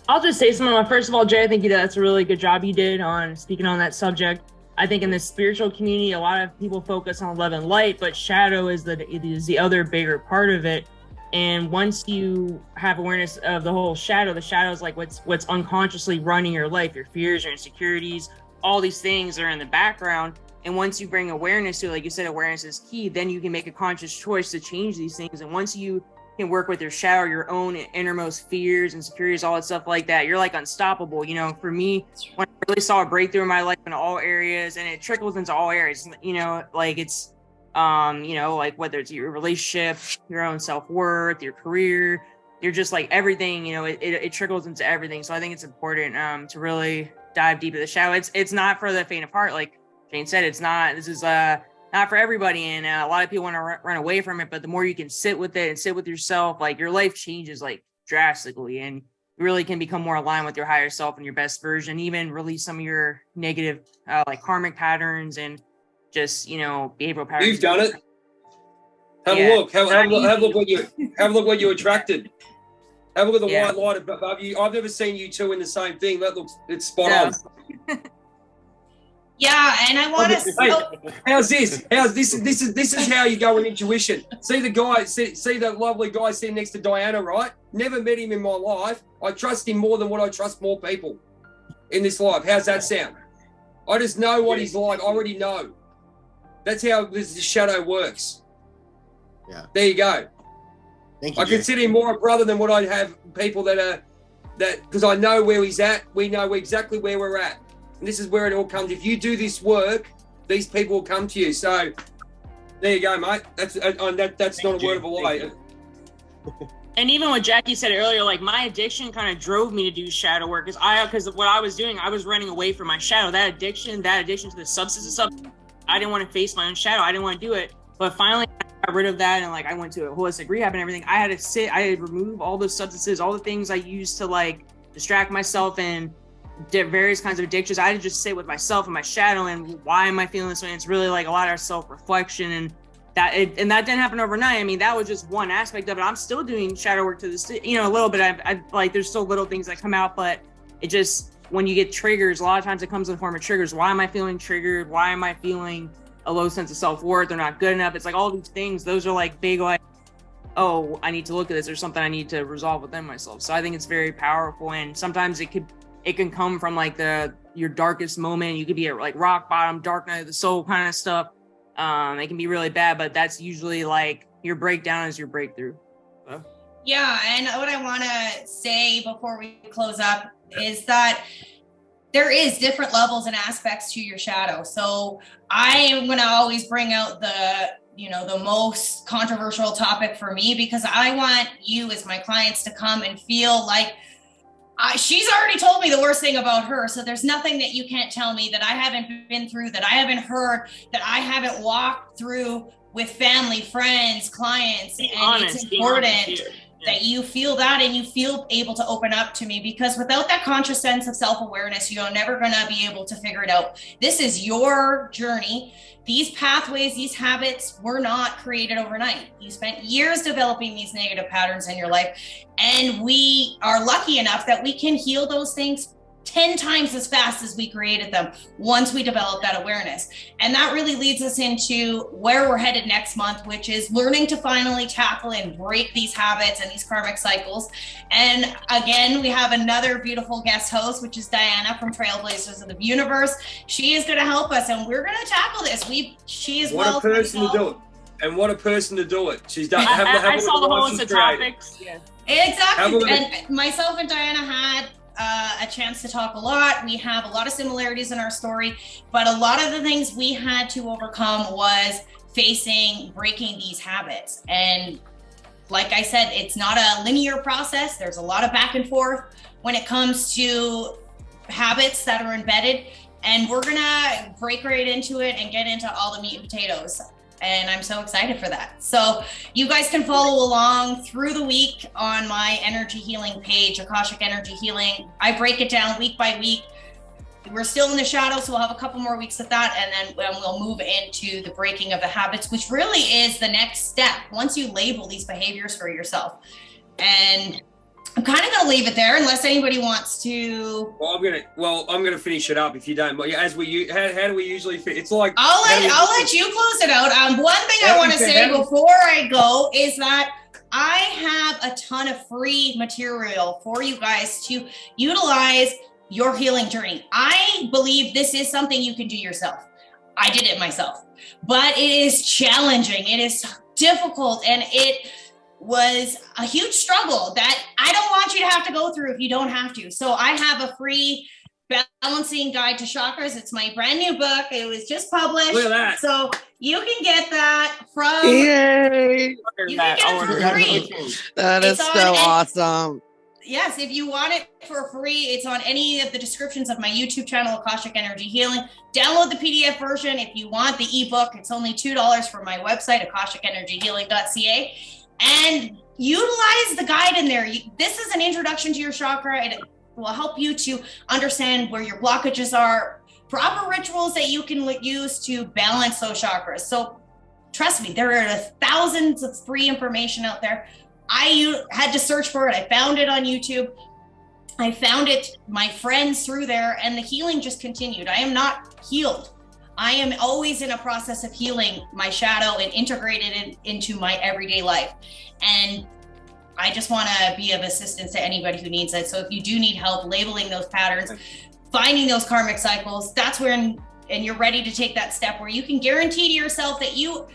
I'll just say something. First of all, Jay, I think that's a really good job you did on speaking on that subject. I think in the spiritual community, a lot of people focus on love and light, but shadow is the other bigger part of it. And once you have awareness of the whole shadow, the shadow is like what's unconsciously running your life, your fears, your insecurities, all these things are in the background. And once you bring awareness to it, like you said, awareness is key, then you can make a conscious choice to change these things. And once you can work with your shadow, your own innermost fears, insecurities, all that stuff like that, you're like unstoppable. You know, for me, when I really saw a breakthrough in my life in all areas, and it trickles into all areas, you know, like it's, like whether it's your relationship, your own self-worth, your career, you're just like everything, you know, it trickles into everything. So I think it's important to really dive deep into the shadow. It's not for the faint of heart, like Jane said. This is not for everybody, and a lot of people want to run away from it. But the more you can sit with it and sit with yourself, like your life changes like drastically, and you really can become more aligned with your higher self and your best version. Even release some of your negative, like karmic patterns and just behavioral patterns. You've done it. Have a look. Have a look what you attracted. Have a look at the white light above you. I've never seen you two in the same thing. It's spot on. Yeah, and I want to. How's this? This is how you go with intuition. See the guy, see that lovely guy sitting next to Diana, right? Never met him in my life. I trust him more than what I trust more people in this life. How's that sound? I just know what he's like. I already know. That's how this shadow works. Yeah. There you go. Thank you. I consider him more a brother than what I have people that because I know where he's at. We know exactly where we're at. And this is where it all comes. If you do this work, these people will come to you. So there you go, mate. That's not a word of a lie. And even what Jackie said earlier, like my addiction kind of drove me to do shadow work because what I was doing, I was running away from my shadow. That addiction to the substance and stuff, I didn't want to face my own shadow. I didn't want to do it. But finally, I got rid of that, and like I went to a holistic rehab and everything. I had to remove all the substances, all the things I used to like distract myself and various kinds of addictions. I had to just sit with myself and my shadow and why am I feeling this way? And it's really like a lot of self-reflection, and that didn't happen overnight. I mean, that was just one aspect of it. I'm still doing shadow work to this, you know, a little bit. I like there's still little things that come out, but it just, when you get triggers, a lot of times it comes in the form of triggers. Why am I feeling triggered? Why am I feeling a low sense of self-worth? They're not good enough. It's like all these things, those are like big, like, oh, I need to look at this. There's something I need to resolve within myself. So I think it's very powerful, and sometimes it can come from like your darkest moment. You could be at like rock bottom, dark night of the soul kind of stuff. It can be really bad, but that's usually like your breakdown is your breakthrough. Yeah, and what I want to say before we close up is that there is different levels and aspects to your shadow. So I am going to always bring out the most controversial topic for me, because I want you as my clients to come and feel like she's already told me the worst thing about her. So there's nothing that you can't tell me that I haven't been through, that I haven't heard, that I haven't walked through with family, friends, clients. It's important that you feel that and you feel able to open up to me, because without that conscious sense of self-awareness, you're never going to be able to figure it out. This is your journey. These pathways, these habits were not created overnight. You spent years developing these negative patterns in your life, and we are lucky enough that we can heal those things 10 times as fast as we created them once we develop that awareness. And that really leads us into where we're headed next month, which is learning to finally tackle and break these habits and these karmic cycles. And again, we have another beautiful guest host, which is Diana from Trailblazers of the Universe. She is going to help us, and we're going to tackle this. She is what a person to do it. And what a person to do it. She's done. I saw the whole list of topics. Yeah. Exactly. And myself and Diana had a chance to talk a lot. We have a lot of similarities in our story, but a lot of the things we had to overcome was breaking these habits. And like I said, it's not a linear process. There's a lot of back and forth when it comes to habits that are embedded, and we're gonna break right into it and get into all the meat and potatoes. And I'm so excited for that. So you guys can follow along through the week on my energy healing page, Akashic Energy Healing. I break it down week by week. We're still in the shadow, so we'll have a couple more weeks of that, and then we'll move into the breaking of the habits, which really is the next step once you label these behaviors for yourself. And I'm kind of going to leave it there unless anybody wants to. Well, I'm gonna finish it up if you don't. But how do we usually fit? It's like I'll let you close it out. One thing I want to say before I go is that I have a ton of free material for you guys to utilize your healing journey. I believe this is something you can do yourself. I did it myself, but it is challenging. It is difficult, and it was a huge struggle that I don't want you to have to go through if you don't have to. So I have a free balancing guide to chakras. It's my brand new book. It was just published. Look at that. So you can get that from. Yay! You can get it for free. That is so awesome. Yes, if you want it for free, it's on any of the descriptions of my YouTube channel, Akashic Energy Healing. Download the PDF version. If you want the ebook, it's only $2 for my website, akashicenergyhealing.ca. And utilize the guide in there. This is an introduction to your chakra. It will help you to understand where your blockages are, proper rituals that you can use to balance those chakras. So trust me, there are thousands of free information out there. I had to search for it. I found it on YouTube. I found it, my friends through there, and the healing just continued. I am not healed. I am always in a process of healing my shadow and integrated it into my everyday life. And I just want to be of assistance to anybody who needs it. So if you do need help labeling those patterns, finding those karmic cycles, that's when, and you're ready to take that step where you can guarantee to yourself that you'll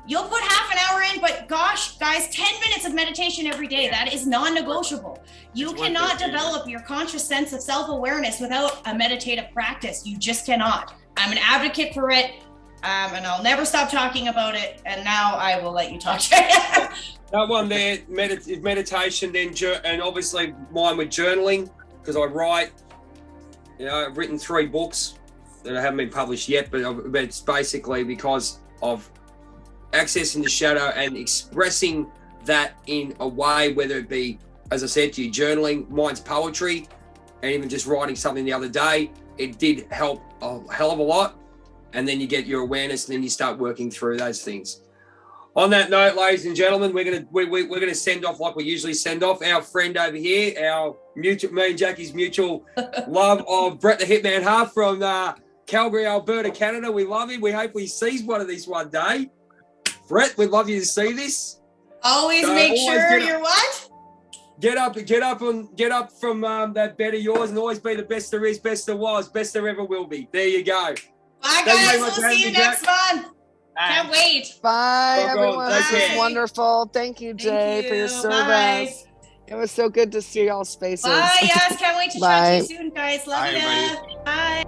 put half an hour in, but gosh, guys, 10 minutes of meditation every day, that is non-negotiable. You cannot develop your conscious sense of self-awareness without a meditative practice. You just cannot. I'm an advocate for it. and I'll never stop talking about it. And now I will let you talk, Jay. That one there, meditation, then and obviously mine with journaling, because I write. You know, I've written 3 books that haven't been published yet, but it's basically because of accessing the shadow and expressing that in a way, whether it be, as I said to you, journaling, mine's poetry, and even just writing something the other day. It did help a hell of a lot. And then you get your awareness, and then you start working through those things. On that note, ladies and gentlemen, we're gonna send off like we usually send off. Our friend over here, our mutual, me and Jackie's mutual love of Brett the Hitman Hart from Calgary, Alberta, Canada. We love him. We hope he sees one of these one day. Brett, we'd love you to see this. Always make sure you're what? Get up from that bed of yours, and always be the best there is, best there was, best there ever will be. There you go. Bye, guys. We'll see you next month. Can't wait. Bye, everyone. Bye. This was wonderful. Thank you, Jay, for your service. It was so good to see y'all spaces. Bye. Yes, can't wait to chat to you soon, guys. Love you. Bye.